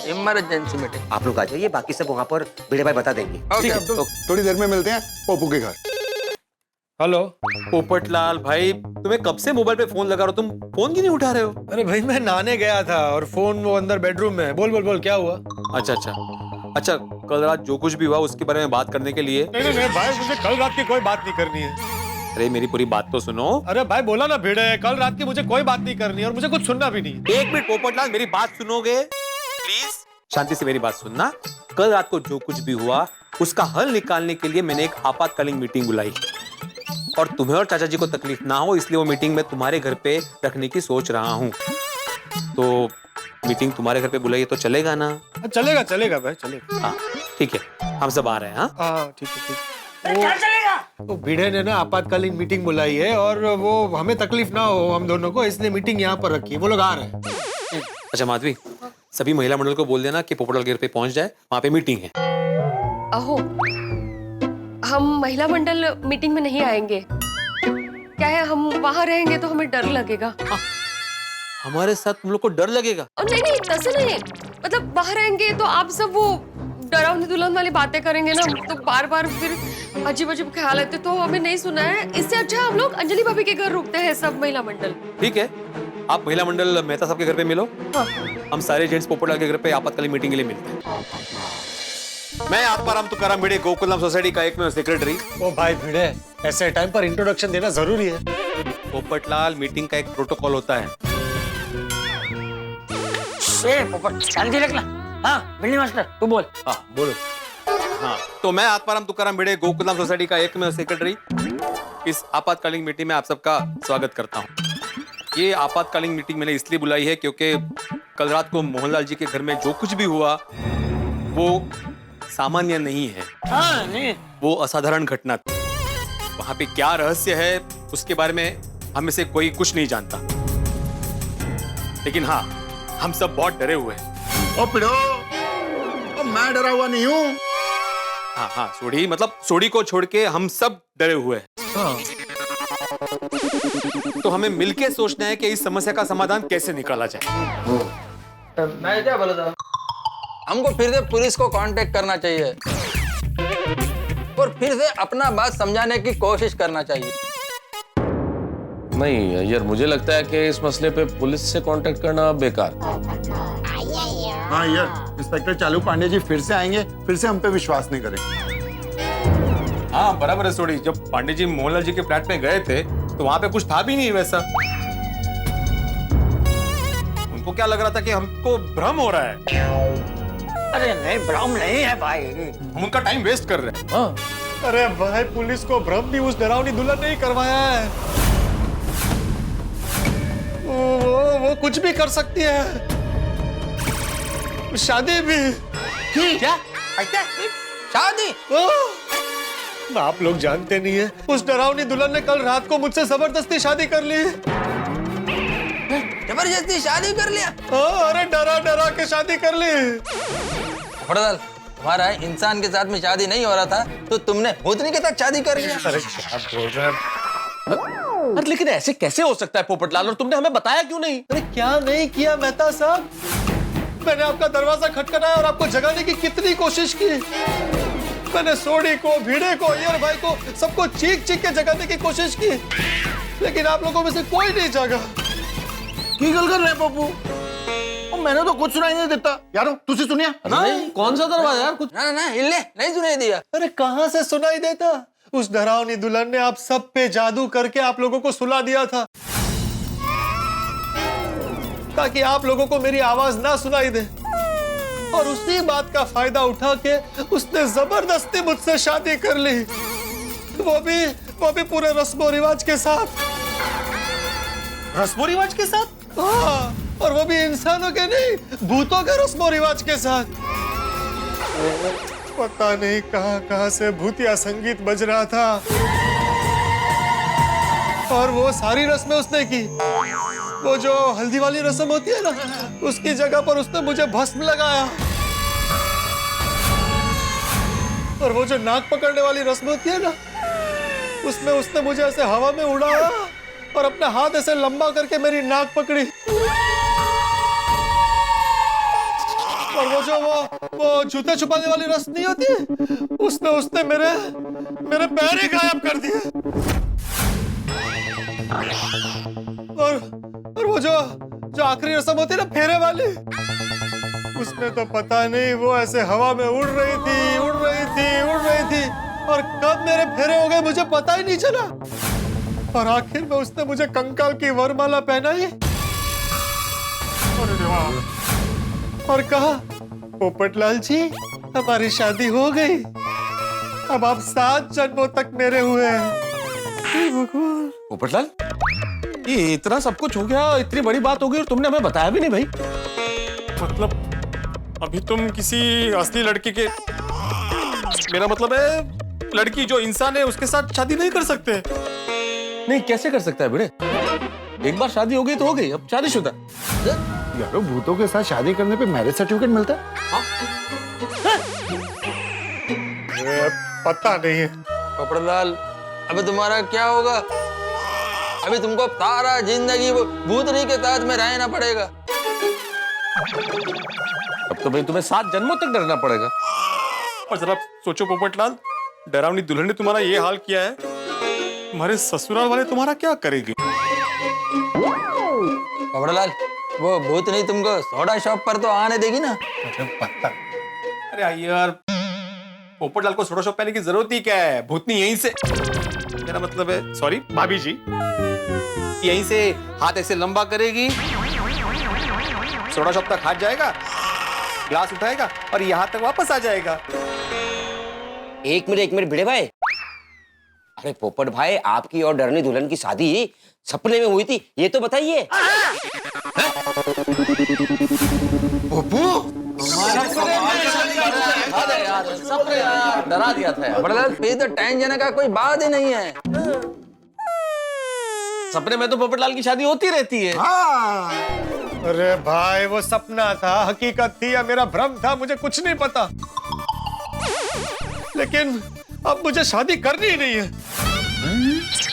Emergency meeting. आप लोग आ जाइए, बाकी सब वहाँ पर भिड़े भाई बता देंगे। ठीक है अब्दुल, थोड़ी देर में मिलते हैं पोपू के घर। हेलो पोपटलाल भाई, तुम्हें कब से मोबाइल पे फोन लगा रहा हूं, तुम फोन क्यों नहीं उठा रहे हो? अरे भाई मैं नहाने गया था और फोन वो अंदर बेडरूम में है। बोल क्या हुआ? अच्छा, कल रात जो कुछ भी हुआ उसके बारे में बात करने के लिए। नहीं भाई, मुझे कल रात की कोई बात नहीं करनी है। अरे मेरी पूरी बात तो सुनो। अरे भाई बोला ना भिड़े, कल रात की मुझे कोई बात नहीं करनी है और मुझे कुछ सुनना भी नहीं। एक मिनट पोपटलाल, मेरी बात सुनोगे प्लीज? शांति से मेरी बात सुनना। कल रात को जो कुछ भी हुआ उसका हल निकालने के लिए मैंने एक आपातकालीन मीटिंग बुलाई और तुम्हें और चाचा जी को तकलीफ ना हो इसलिए वो मीटिंग मैं तुम्हारे घर पे रखने की सोच रहा हूँ। तो मीटिंग तुम्हारे घर पे बुलाई तो चलेगा ना? चलेगा भाई, चलेगा। हाँ ठीक है, हम सब आ रहे हैं। हाँ ठीक है। क्या चलेगा? तो भिड़े ने ना आपातकालीन मीटिंग बुलाई है और वो हमें तकलीफ ना हो हम दोनों को, इसलिए मीटिंग यहाँ पर रखी है। वो लोग आ रहे हैं। अच्छा माधवी, सभी महिला मंडल को बोल देना कि पोपटलाल घर पे पहुंच जाए, वहाँ पे मीटिंग है। अहो हम महिला मंडल मीटिंग में नहीं आएंगे। क्या है, हम वहाँ रहेंगे तो हमें डर लगेगा। हमारे साथ तुम लोग को डर लगेगा? और नहीं तसे नहीं, मतलब बाहर रहेंगे तो आप सब वो डरावनी दुल्हन वाली बातें करेंगे ना, तो बार बार फिर अजीब ख्याल आते, तो हमें नहीं सुना है। इससे अच्छा हम लोग अंजलि भाभी के घर रुकते हैं सब महिला मंडल। ठीक है, आप महिला मंडल मेहता साहब के घर पे मिलो। हाँ। हम सारे जेंट्स पोपटलाल के घर पे आपातकालीन मीटिंग के लिए मिलते हैं। मैं आत्माराम तुकाराम भिड़े, गोकुलम सोसाइटी का एकमेव सेक्रेटरी। ओ भाई भिड़े, ऐसे टाइम पर इंट्रोडक्शन देना जरूरी है। पोपटलाल, मीटिंग का एक प्रोटोकॉल होता है। पोपट शांति रखना। हाँ बिल्ली मास्टर तू बोल। हाँ बोलो। हाँ, तो मैं आत्माराम तुकाराम भिड़े, गोकुलम सोसाइटी का एकमेव सेक्रेटरी इस आपातकालीन मीटिंग में आप सबका स्वागत करता हूँ। ये आपातकालीन मीटिंग मैंने इसलिए बुलाई है क्योंकि कल रात को मोहनलाल जी के घर में जो कुछ भी हुआ वो सामान्य नहीं है। हाँ नहीं, वो असाधारण घटना थी। वहां पे क्या रहस्य है उसके बारे में हम में से कोई कुछ नहीं जानता, लेकिन हाँ हम सब बहुत डरे हुए हैं। ओ पिड़ो, ओ मैं डरा हुआ नहीं हूँ। हाँ सोढ़ी, मतलब सोढ़ी को छोड़ के हम सब डरे हुए हैं। तो हमें मिलके सोचना है कि इस समस्या का समाधान कैसे निकाला जाए। मैं क्या बोला था, हमको फिर से पुलिस को कांटेक्ट करना चाहिए और फिर से अपना बात समझाने की कोशिश करना चाहिए। नहीं यार, मुझे लगता है कि इस मसले पे पुलिस से कांटेक्ट करना बेकार। हाँ यार, इंस्पेक्टर चालू पांडे जी फिर से आएंगे, फिर से हम पे विश्वास नहीं करेंगे। हाँ बराबर है सोढ़ी, जब पांडे जी मोहनलाल जी के फ्लैट में गए थे तो वहां पे कुछ था भी नहीं वैसा। उनको क्या लग रहा था कि हमको भ्रम हो रहा है। अरे नहीं भ्रम नहीं है भाई, हम उनका टाइम वेस्ट कर रहे हैं। हाँ अरे भाई पुलिस को भ्रम भी उस डरावनी दुल्हन ने ही करवाया है। वो कुछ भी कर सकती है, शादी भी। क्या शादी? आप लोग जानते नहीं है, उस डरावनी दुल्हन ने कल रात को मुझसे जबरदस्ती शादी कर ली। जबरदस्ती शादी कर लिया? अरे डरा डरा के शादी कर ली। फड़दल, तुम्हारा इंसान के साथ में शादी नहीं हो रहा था तो तुमने भूतनी के साथ शादी कर लिया। अरे क्या बोल रहे हैं? अरे लेकिन ऐसे कैसे हो सकता है पोपटलाल, और तुमने हमें बताया क्यों नहीं? अरे क्या नहीं किया मेहता साहब, मैंने आपका दरवाजा खटखटाया और आपको जगाने की कितनी कोशिश की। मैंने सोडी को, भिड़े को, ईयर भाई को, सबको चीख चीख के जगाने की कोशिश की, लेकिन आप लोगों में से कोई नहीं जागा। की गल कर रहे पप्पू? मैंने तो कुछ सुनाई नहीं देता। यारो तुझे सुनिया? नहीं, कौन सा दरवाजा यार? कुछ ना ना हिले नहीं सुनाई दिया। अरे कहां से सुनाई देता? उस डरावनी दुल्हन ने आप सब पे जादू करके आप लोगों को सुला दिया था, ताकि आप लोगों को मेरी आवाज ना सुनाई दे। और उसी बात का फायदा उठा के उसने जबरदस्ती मुझसे शादी कर ली, वो भी पूरे रस्मो रिवाज के साथ। रस्मो रिवाज के साथ? हाँ, और वो भी इंसानों के नहीं, भूतों के रस्मो रिवाज के साथ। पता नहीं कहां से भूतिया संगीत बज रहा था, और वो सारी रस्में उसने की। वो जो हल्दी वाली रस्म होती है ना, उसकी जगह पर उसने मुझे भस्म लगाया। और वो जो नाक पकड़ने वाली रस्म होती है ना, उसमें उसने मुझे ऐसे हवा में उड़ाया और अपना हाथ ऐसे लंबा करके मेरी नाक पकड़ी। और वो जूते छुपाने वाली रस्म नहीं होती, उसने मेरे पैर ही गायब कर दिए। और वो जो आखिरी रस्म होती है ना, फेरे वाली, उसमें तो पता नहीं वो ऐसे हवा में उड़ रही थी। और कब मेरे फेरे हो गए मुझे पता ही नहीं चला। और आखिर में उसने मुझे कंकाल की वरमाला पहनाई और कहा, पोपटलाल जी हमारी शादी हो गई, अब आप 7 जन्मों तक मेरे हुए हैं। पोपटलाल, ये इतना सब कुछ हो गया, इतनी बड़ी बात हो गई और तुमने हमें बताया भी नहीं भाई। मतलब अभी तुम किसी असली लड़की के, मेरा मतलब है लड़की जो इंसान है उसके साथ शादी नहीं कर सकते। नहीं, कैसे कर सकता है बेटे? एक बार शादी हो गई तो हो गई, अब शादीशुदा। यारो भूतों के साथ शादी करने पे मैरिज सर्टिफिकेट मिलता है? पता नहीं है। पोपटलाल, अभी तुम्हारा क्या होगा? अभी तुमको सारा जिंदगी वो भूतनी के साथ में रहना पड़ेगा। अब तो भाई तुम्हें 7 जन्मों तक डरना पड़ेगा। और जरा सोचो पोपटलाल, डरावनी दुल्हन ने तुम्हारा ये हाल किया है, तुम्हारे ससुराल वाले तुम्हारा क्या करेंगे? पोपटलाल, वो भूतनी तुमको सोडा शॉप पर तो आने देगी ना? अरे यार, पोपटलाल को सोडा शॉप पहनने की जरूरत ही क्या है? भूतनी यहीं से, मेरा मतलब है, सॉरी भाभी जी, यहीं से हाथ ऐसे लंबा करेगी, सोडा शॉप तक हाथ जाएगा, ग्लास उठाएगा और यहाँ तक वापस आ जाएगा। एक मिनट भिड़े भाई। अरे पोपट भाई, आपकी और डरनी दुल्हन की शादी सपने में हुई थी, ये तो बताइए। डरा दिया था यार। पोपटलाल, फिर तो टेंशन का कोई बात ही नहीं है। सपने में तो पोपटलाल की शादी होती रहती है। अरे भाई, वो सपना था, हकीकत थी या मेरा भ्रम था, मुझे कुछ नहीं पता। लेकिन अब मुझे शादी करनी ही नहीं है।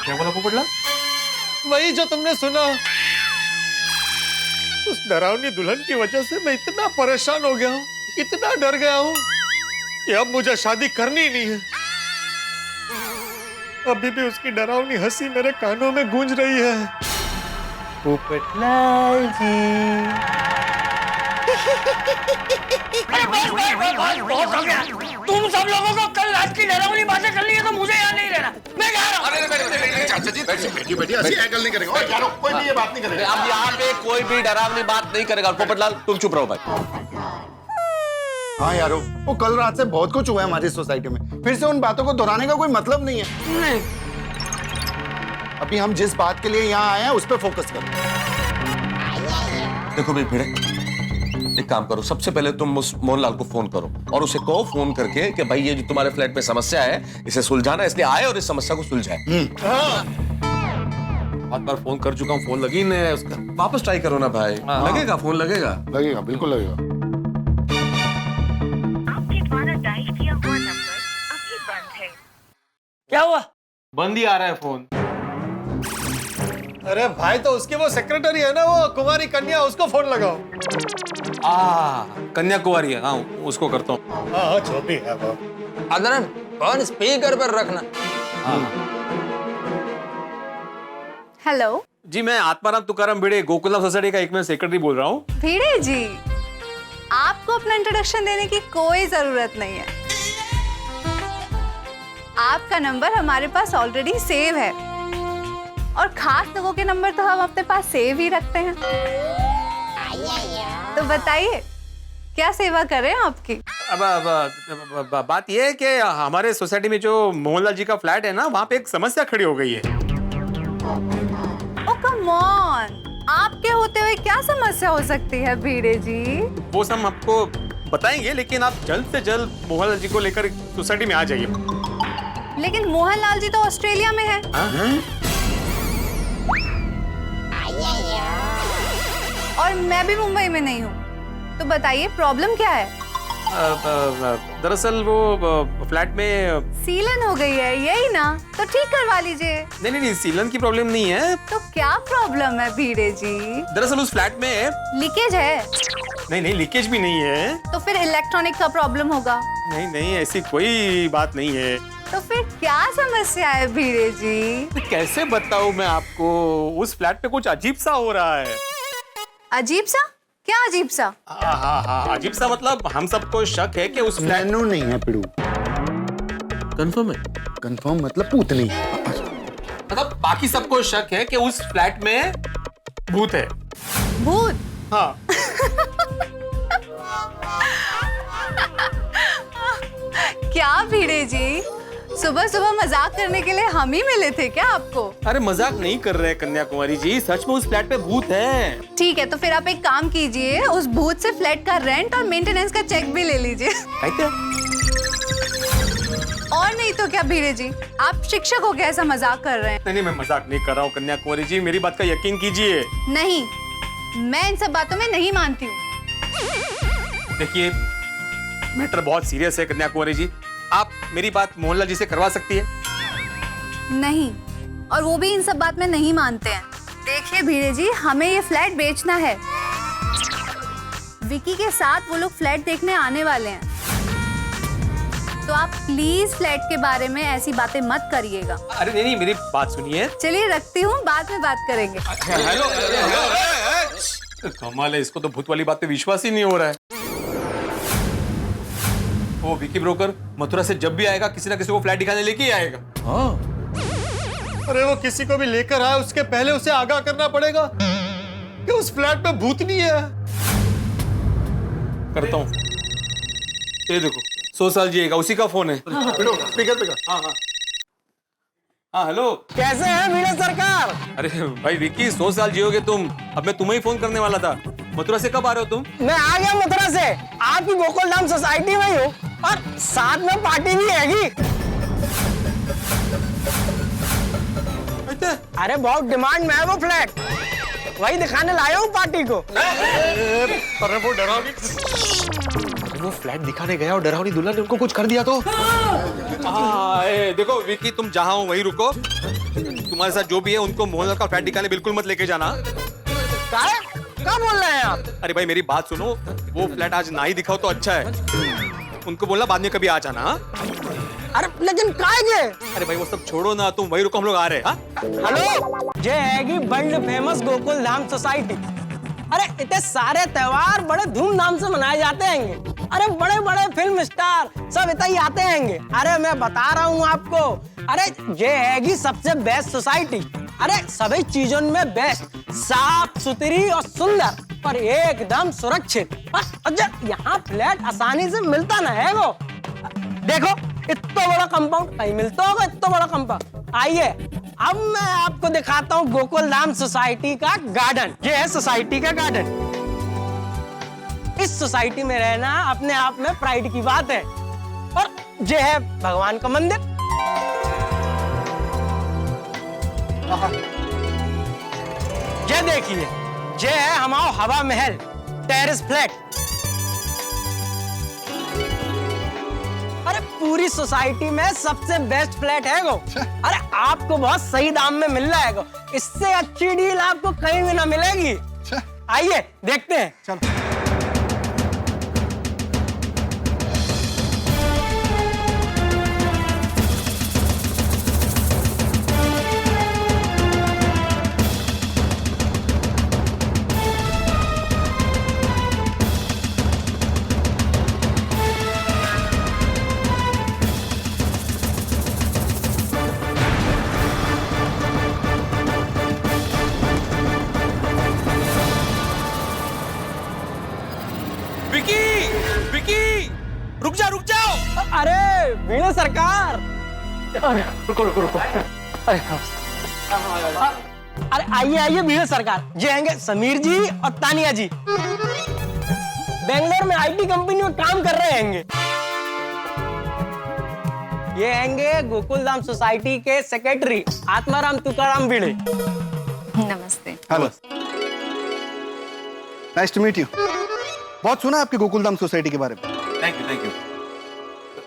क्या बोला पोपटलाल? वही जो तुमने सुना। उस डरावनी दुल्हन की वजह से मैं इतना परेशान हो गया हूँ, इतना डर गया हूँ कि अब मुझे शादी करनी ही नहीं है। अभी भी उसकी डरावनी हंसी मेरे कानों में गूंज रही है। पोपटलाल जी। अरे बस बहुत हो गया। तुम सब लोगों को कल रात की डरावनी बातें करनी है तो मुझे यहाँ नहीं रहना, मैं जा रहा हूँ। चाचा जी बैठिए, ऐसी एंगल नहीं करेगा। यारो कोई भी ये बात नहीं करेगा। अब यहाँ पे कोई भी डरावनी बात नहीं करेगा। पोपटलाल तुम चुप रहो भाई। हाँ यारो, वो कल रात से बहुत कुछ हुआ है हमारी सोसाइटी में, फिर से उन बातों को दोहराने का कोई मतलब नहीं है। नहीं। अभी हम जिस बात के लिए यहाँ आए हैं उस पर फोकस करो। देखो भाई भिड़े, एक काम करो, सबसे पहले तुम उस मोहनलाल को फोन करो और उसे कहो फोन करके कि भाई ये जो तुम्हारे फ्लैट में समस्या है इसे सुलझाना, इसलिए आए और इस समस्या को सुलझाए। बहुत बार फोन कर चुका हूँ, फोन लगी नहीं है उसका। वापस ट्राई करो ना भाई, लगेगा, फोन लगेगा। लगेगा, बिल्कुल लगेगा। आपके द्वारा डायल किया हुआ नंबर अभी बंद है। क्या हुआ? बंद ही आ रहा है फोन। अरे भाई तो उसके वो सेक्रेटरी है ना, वो कुमारी कन्या, उसको फोन लगाओ। कन्याकुमारी है, हाँ उसको करता हूँ। हाँ जो भी है वो। अदरन फोन स्पीकर पर रखना। हेलो जी, मैं आत्माराम तुकाराम भिड़े गोकुलधाम सोसाइटी का एक मैं सेक्रेटरी बोल रहा हूँ। भिड़े जी, आपको अपना इंट्रोडक्शन देने की कोई जरूरत नहीं है। आपका नंबर हमारे पास ऑलरेडी सेव है और खास लोगों के नंबर तो हम अपने पास सेव ही रखते हैं। तो बताइए क्या सेवा करें आपकी? अब बात यह है कि हमारे सोसाइटी में जो मोहनलाल जी का फ्लैट है ना, वहाँ पे एक समस्या खड़ी हो गई है। ओ कम ऑन, आपके होते हुए क्या समस्या हो सकती है भिड़े जी? वो सब हम आपको बताएंगे, लेकिन आप जल्द से जल्द मोहनलाल जी को लेकर सोसाइटी में आ जाइए। लेकिन मोहनलाल जी तो ऑस्ट्रेलिया में है। और मैं भी मुंबई में नहीं हूँ, तो बताइए प्रॉब्लम क्या है? दरअसल वो फ्लैट में सीलन हो गई है, यही ना? तो ठीक करवा लीजिए। नहीं, सीलन की प्रॉब्लम नहीं है। तो क्या प्रॉब्लम है भिड़े जी? दरअसल उस फ्लैट में लीकेज है। नहीं, लीकेज भी नहीं है। तो फिर इलेक्ट्रॉनिक का प्रॉब्लम होगा। नहीं, ऐसी कोई बात नहीं है। तो फिर क्या समस्या है भिड़े जी? तो कैसे बताऊं मैं आपको, उस फ्लैट पे कुछ अजीब सा हो रहा है। अजीब सा? क्या अजीब सा? हाँ, अजीब सा मतलब हम सबको शक है कि उस फ्लैट नैनो नहीं है पिड़ू। कंफर्म है? कंफर्म मतलब पूतनी। मतलब बाकी सबको शक है कि उस फ्लैट में भूत है। भूत? हाँ। क्या भिड़े जी, सुबह सुबह मजाक करने के लिए हम ही मिले थे क्या आपको? अरे मजाक नहीं कर रहे कन्याकुमारी जी, सच में उस फ्लैट पे भूत है। ठीक है, तो फिर आप एक काम कीजिए, उस भूत से फ्लैट का रेंट और मेंटेनेंस का चेक भी ले लीजिए। और नहीं तो क्या भिड़े जी, आप शिक्षक हो क्या ऐसा मजाक कर रहे हैं? नहीं, मैं मजाक नहीं कर रहा हूँ कन्याकुमारी जी, मेरी बात का यकीन कीजिए। नहीं, मैं इन सब बातों में नहीं मानती हूँ। देखिए, मैटर बहुत सीरियस है कन्याकुमारी जी, आप मेरी बात मोहनलाल जी से करवा सकती है? नहीं, और वो भी इन सब बात में नहीं मानते हैं। देखिए भिड़े जी, हमें ये फ्लैट बेचना है। विकी के साथ वो लोग फ्लैट देखने आने वाले हैं, तो आप प्लीज फ्लैट के बारे में ऐसी बातें मत करिएगा। अरे नहीं, मेरी बात सुनिए। चलिए रखती हूँ, बाद में बात करेंगे। हेलो, कमाल है, इसको तो भूत वाली बात पे विश्वास ही नहीं हो रहा है। वो विकी ब्रोकर मथुरा से जब भी आएगा किसी ना किसी को फ्लैट दिखाने लेके ही आएगा। अरे वो किसी को भी लेकर आए, उसके पहले उसे आगाह करना पड़ेगा कि उस फ्लैट में भूत नहीं है। करता हूँ, ये देखो 100 साल जिएगा, उसी का फोन है। स्पीकर पे। हाँ हेलो, कैसे है भिड़े सरकार? अरे भाई विकी, 100 साल जियोगे तुम। अब मैं तुम्हें ही फोन करने वाला था। मथुरा से कब आ रहे हो तुम? मैं आ गया मथुरा से, आपकी गोकुलधाम सोसाइटी में ही हूँ और साथ में पार्टी भी हैगी। अरे बहुत डिमांड में है वो फ्लैट, वही दिखाने लाया हूँ पार्टी को। अरे वो डरावनी, वो फ्लैट दिखाने गया और डरावनी दुल्हन ने उनको कुछ कर दिया तो? देखो विकी, तुम जहाँ हो वहीं रुको। तुम्हारे साथ जो भी है उनको मोहनलाल का फ्लैट दिखाने बिल्कुल मत लेके जाना। क्या बोल रहे हैं आप? अरे भाई मेरी बात सुनो, वो फ्लैट आज ना ही दिखाओ तो अच्छा है। उनको बोलना बाद में कभी आ जाना। अरे लेकिन काहे? अरे भाई वो सब छोड़ो ना, तुम वहीं रुको, हम लोग आ रहे हैं। हेलो, ये हैगी वर्ल्ड फेमस गोकुलधाम सोसाइटी। अरे इतने सारे त्योहार बड़े धूमधाम से मनाए जाते हैं। अरे बड़े बड़े फिल्म स्टार सब इतना ही आते हैं। अरे मैं बता रहा हूँ आपको, अरे ये हैगी सबसे बेस्ट सोसाइटी। अरे सभी चीजों में बेस्ट, साफ सुथरी और सुंदर। और एकदम सुरक्षित। अच्छा, यहाँ फ्लैट आसानी से मिलता ना है वो। देखो इतना बड़ा कंपाउंड कहीं मिलता होगा, इतना बड़ा कंपाउंड। आइए अब मैं आपको दिखाता हूँ गोकुल धाम सोसाइटी का गार्डन। ये है सोसाइटी का गार्डन। इस सोसाइटी में रहना अपने आप में प्राइड की बात है। और ये है भगवान का मंदिर। ये देखिए, ये है हमारा हवा महल टेरेस फ्लैट। अरे पूरी सोसाइटी में सबसे बेस्ट फ्लैट है वो। अरे आपको बहुत सही दाम में मिल रहा है वो। इससे अच्छी डील आपको कहीं भी ना मिलेगी। आइए देखते हैं। चलो। रुक जाओ। अरे वीणा सरकार, रुको। अरे आइए वीणा सरकार। ये आएंगे समीर जी और तानिया जी। बेंगलोर में आईटी कंपनी में काम कर रहे हैं। ये आएंगे गोकुल धाम सोसाइटी के सेक्रेटरी आत्माराम तुकाराम भिड़े। नमस्ते। Hello, nice to meet you. बहुत सुना आपके गोकुल धाम सोसाइटी के बारे में। Thank you.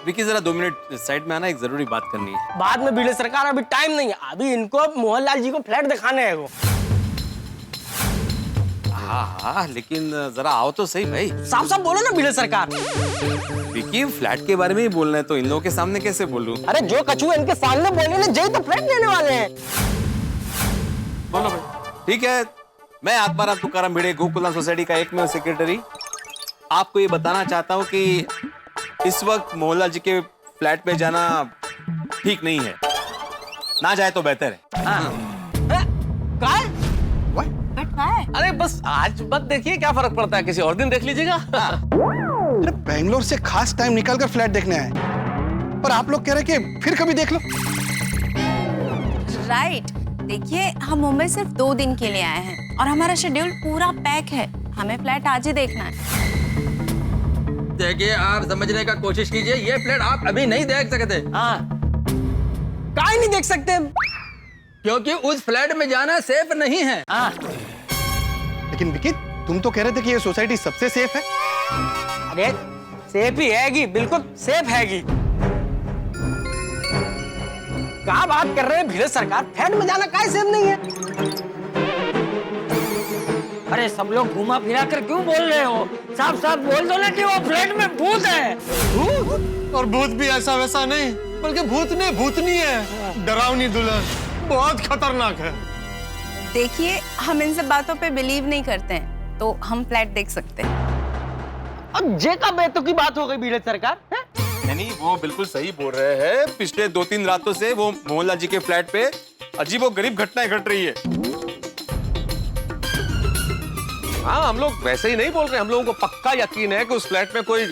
विकी जरा 2 मिनट साइड में आना, एक जरूरी बात करनी है। बाद में भिड़े सरकार, अभी टाइम नहीं है। अभी इनको मोहनलाल जी को फ्लैट दिखाने हैं वो। हाँ, लेकिन जरा आओ तो सही भाई। साफ बोलो ना भिड़े सरकार। विकी फ्लैट के बारे में ही बोलना है तो इन लोगों के सामने कैसे बोलूं? अरे जो कछुआ इनके सामने बोले ना, जय तो फ्लैट लेने वाले हैं। बोलो भाई। ठीक है, मैं आत्माराम तुकाराम भिड़े, गोकुल धाम सोसाइटी का एकमेव सेक्रेटरी, आपको ये बताना चाहता हूँ कि इस वक्त मोहनलाल जी के फ्लैट में जाना ठीक नहीं है। ना जाए तो बेहतर है। अरे बस आज मत देखिए, क्या फर्क पड़ता है, किसी और दिन देख लीजिएगा। अरे बेंगलोर से खास टाइम निकालकर फ्लैट देखने आए, पर आप लोग कह रहे कि फिर कभी देख लो। राइट। देखिए, हम मुंबई सिर्फ 2 दिन के लिए आए हैं और हमारा शेड्यूल पूरा पैक है। हमें फ्लैट आज ही देखना है। देखिए, आप समझने का कोशिश कीजिए, ये फ्लैट आप अभी नहीं देख सकते। काहे नहीं देख सकते? क्योंकि उस फ्लैट में जाना सेफ नहीं है। लेकिन विकी, तुम तो कह रहे थे कि ये सोसाइटी सबसे सेफ है। अरे सेफ ही हैगी, बिल्कुल सेफ हैगी। क्या बात कर रहे हैं भिड़े सरकार? फ्लैट में जाना काहे सेफ नहीं है? अरे सब लोग घुमा फिरा कर क्यों बोल रहे हो? साफ बोल दो ना कि वो फ्लैट में भूत है। और भूत भी ऐसा वैसा नहीं, बल्कि भूत नहीं, भूतनी है। डरावनी दुल्हन, बहुत खतरनाक है। देखिए, हम इन सब बातों पे बिलीव नहीं करते हैं, तो हम फ्लैट देख सकते हैं। अब जे का बेतुकी की बात हो गई भिड़े सरकार। नहीं, वो बिल्कुल सही बोल रहे हैं। पिछले 2-3 रातों से वो मोहनलाल जी के फ्लैट पे अजीबोगरीब घटनाएं घट रही है। हाँ, हम लोग वैसे ही नहीं बोल रहे, हम लोगों को पक्का यकीन है कि उस फ्लैट में कोई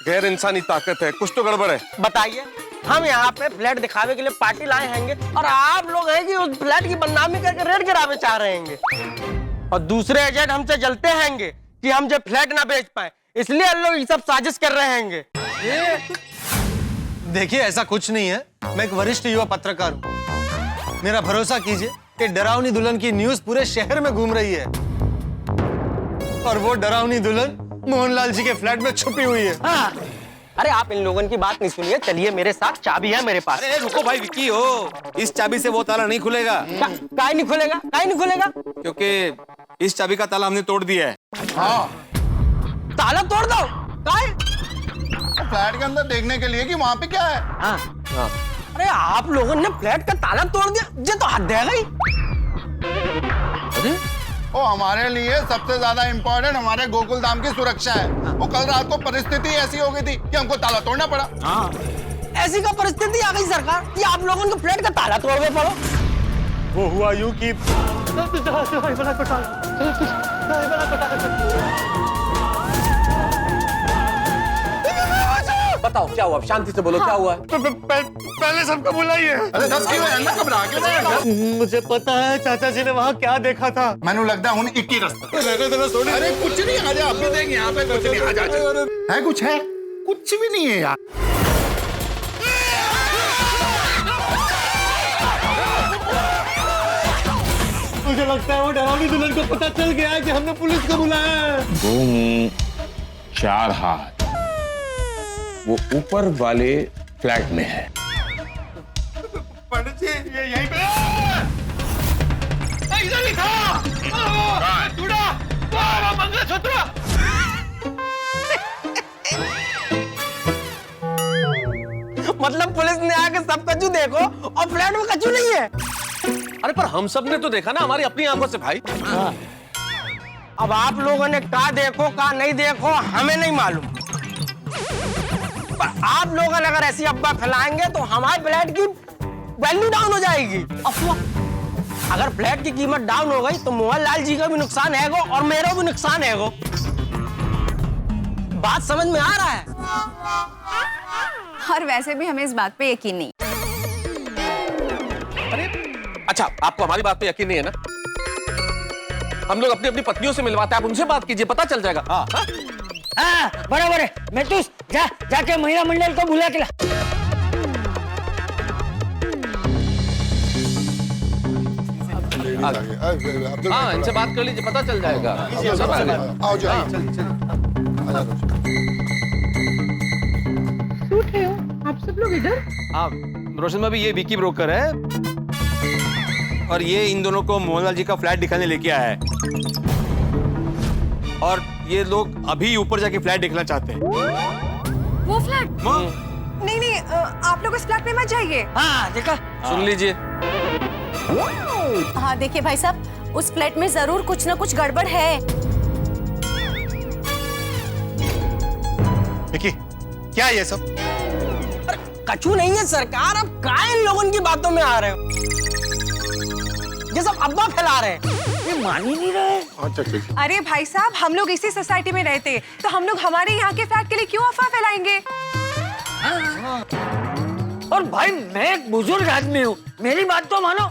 गैर इंसानी ताकत है, कुछ तो गड़बड़ है। बताइए, हम यहाँ पे फ्लैट दिखावे के लिए पार्टी लाए हैंगे और आप लोग हैं कि उस फ्लैट की बदनामी करके रेड गिरावे चाह रहे हैं। और दूसरे एजेंट हमसे जलते हैंगे कि हम जो फ्लैट ना बेच पाए, इसलिए हम लोग ये सब साजिश कर रहे हैंगे। देखिए, ऐसा कुछ नहीं है। मैं एक वरिष्ठ युवा पत्रकार हूँ। मेरा भरोसा कीजिए कि डरावनी दुल्हन की न्यूज पूरे शहर में घूम रही है और वो डरावनी दुल्हन मोहनलाल जी के फ्लैट में छुपी हुई है। अरे आप इन लोगों की बात नहीं सुनिए, चलिए मेरे साथ, चाबी है मेरे पास। अरे रुको भाई विक्की हो, इस चाबी से वो ताला नहीं खुलेगा। काहे नहीं खुलेगा? काहे नहीं खुलेगा? क्योंकि इस चाबी का ताला हमने तोड़ दिया है। ताला तोड़ दो? काहे? फ्लैट के अंदर देखने के लिए कि वहाँ पे क्या है। अरे आप लोगों ने फ्लैट का ताला तोड़ दिया, ये तो हद है गई। वो हमारे लिए सबसे ज्यादा इम्पोर्टेंट हमारे गोकुल धाम की सुरक्षा है। वो कल रात को परिस्थिति ऐसी हो गई थी कि हमको ताला तोड़ना पड़ा। ऐसी का परिस्थिति आ गई सरकार कि आप लोगों को फ्लैट का ताला तोड़ना पड़ा। वो हुआ यूं कि दवाई वाला को डाल, दवाई वाला को डाल। बताओ क्या हुआ, शांति से बोलो क्या हुआ है। पहले सबको बुलाइए। अरे दस क्यों है ना, घबरा क्यों है? मुझे पता है चाचा जी ने वहाँ क्या देखा था। मैंने लगता है एक ही रास्ता। अरे कुछ नहीं, आ जा, आप भी देंगे यहाँ पे, कुछ नहीं, आ जा। है कुछ है? कुछ भी नहीं है यार। मुझे लगता है वो डरावनी दुल्हन को पता चल गया है कि हमने पुलिस को बुलाया है। गुम 4 हाथ वो ऊपर वाले फ्लैट में है। पंडित जी ये यहीं पे इधर ही था। मंगलसूत्र। मतलब पुलिस ने आके सब कचू देखो और फ्लैट में कचू नहीं है। अरे पर हम सब ने तो देखा ना हमारी अपनी आंखों से भाई। अब आप लोगों ने का देखो का नहीं देखो हमें नहीं मालूम, पर आप लोग अगर ऐसी अफवाह फैलाएंगे तो हमारे फ्लैट की वैल्यू डाउन हो जाएगी। अफवाह, अगर फ्लैट की कीमत डाउन हो गई तो मोहन लाल जी का भी नुकसान है और मेरा भी नुकसान है। बात समझ में आ रहा है? और वैसे भी हमें इस बात पे यकीन नहीं। अच्छा आपको हमारी बात पे यकीन नहीं है ना? हम लोग अपनी अपनी पत्नियों से मिलवाते हैं, आप उनसे बात कीजिए, पता चल जाएगा। हाँ बराबर है। मैं तू जाके महिला मंडल को बुला के ला। हाँ इनसे बात कर लीजिए, पता चल जाएगा। आओ जाओ। आप सब लोग इधर? हाँ रोशन भाभी, ये विकी ब्रोकर है और ये इन दोनों को मोहनलाल जी का फ्लैट दिखाने लेके आया है और ये लोग अभी ऊपर जाके फ्लैट देखना चाहते हैं। वो फ्लैट? नहीं नहीं, आप लोग इस फ्लैट में मत जाइए। हाँ देखा, सुन लीजिए। हाँ देखिए भाई साहब, उस फ्लैट में जरूर कुछ ना कुछ गड़बड़ है। विकी क्या ये सब? कचू नहीं है सरकार, अब काहे इन लोगों की बातों में आ रहे हो? ये सब अफवाह फैला रहे हैं। ये मान ही नहीं रहे। अच्छा। अरे भाई साहब, हम लोग इसी सोसाइटी में रहते, तो हम लोग हमारे यहाँ के फ्लैट के लिए क्यों अफवाह फैलाएंगे? और भाई मैं एक बुजुर्ग आदमी हूँ, मेरी बात तो मानो।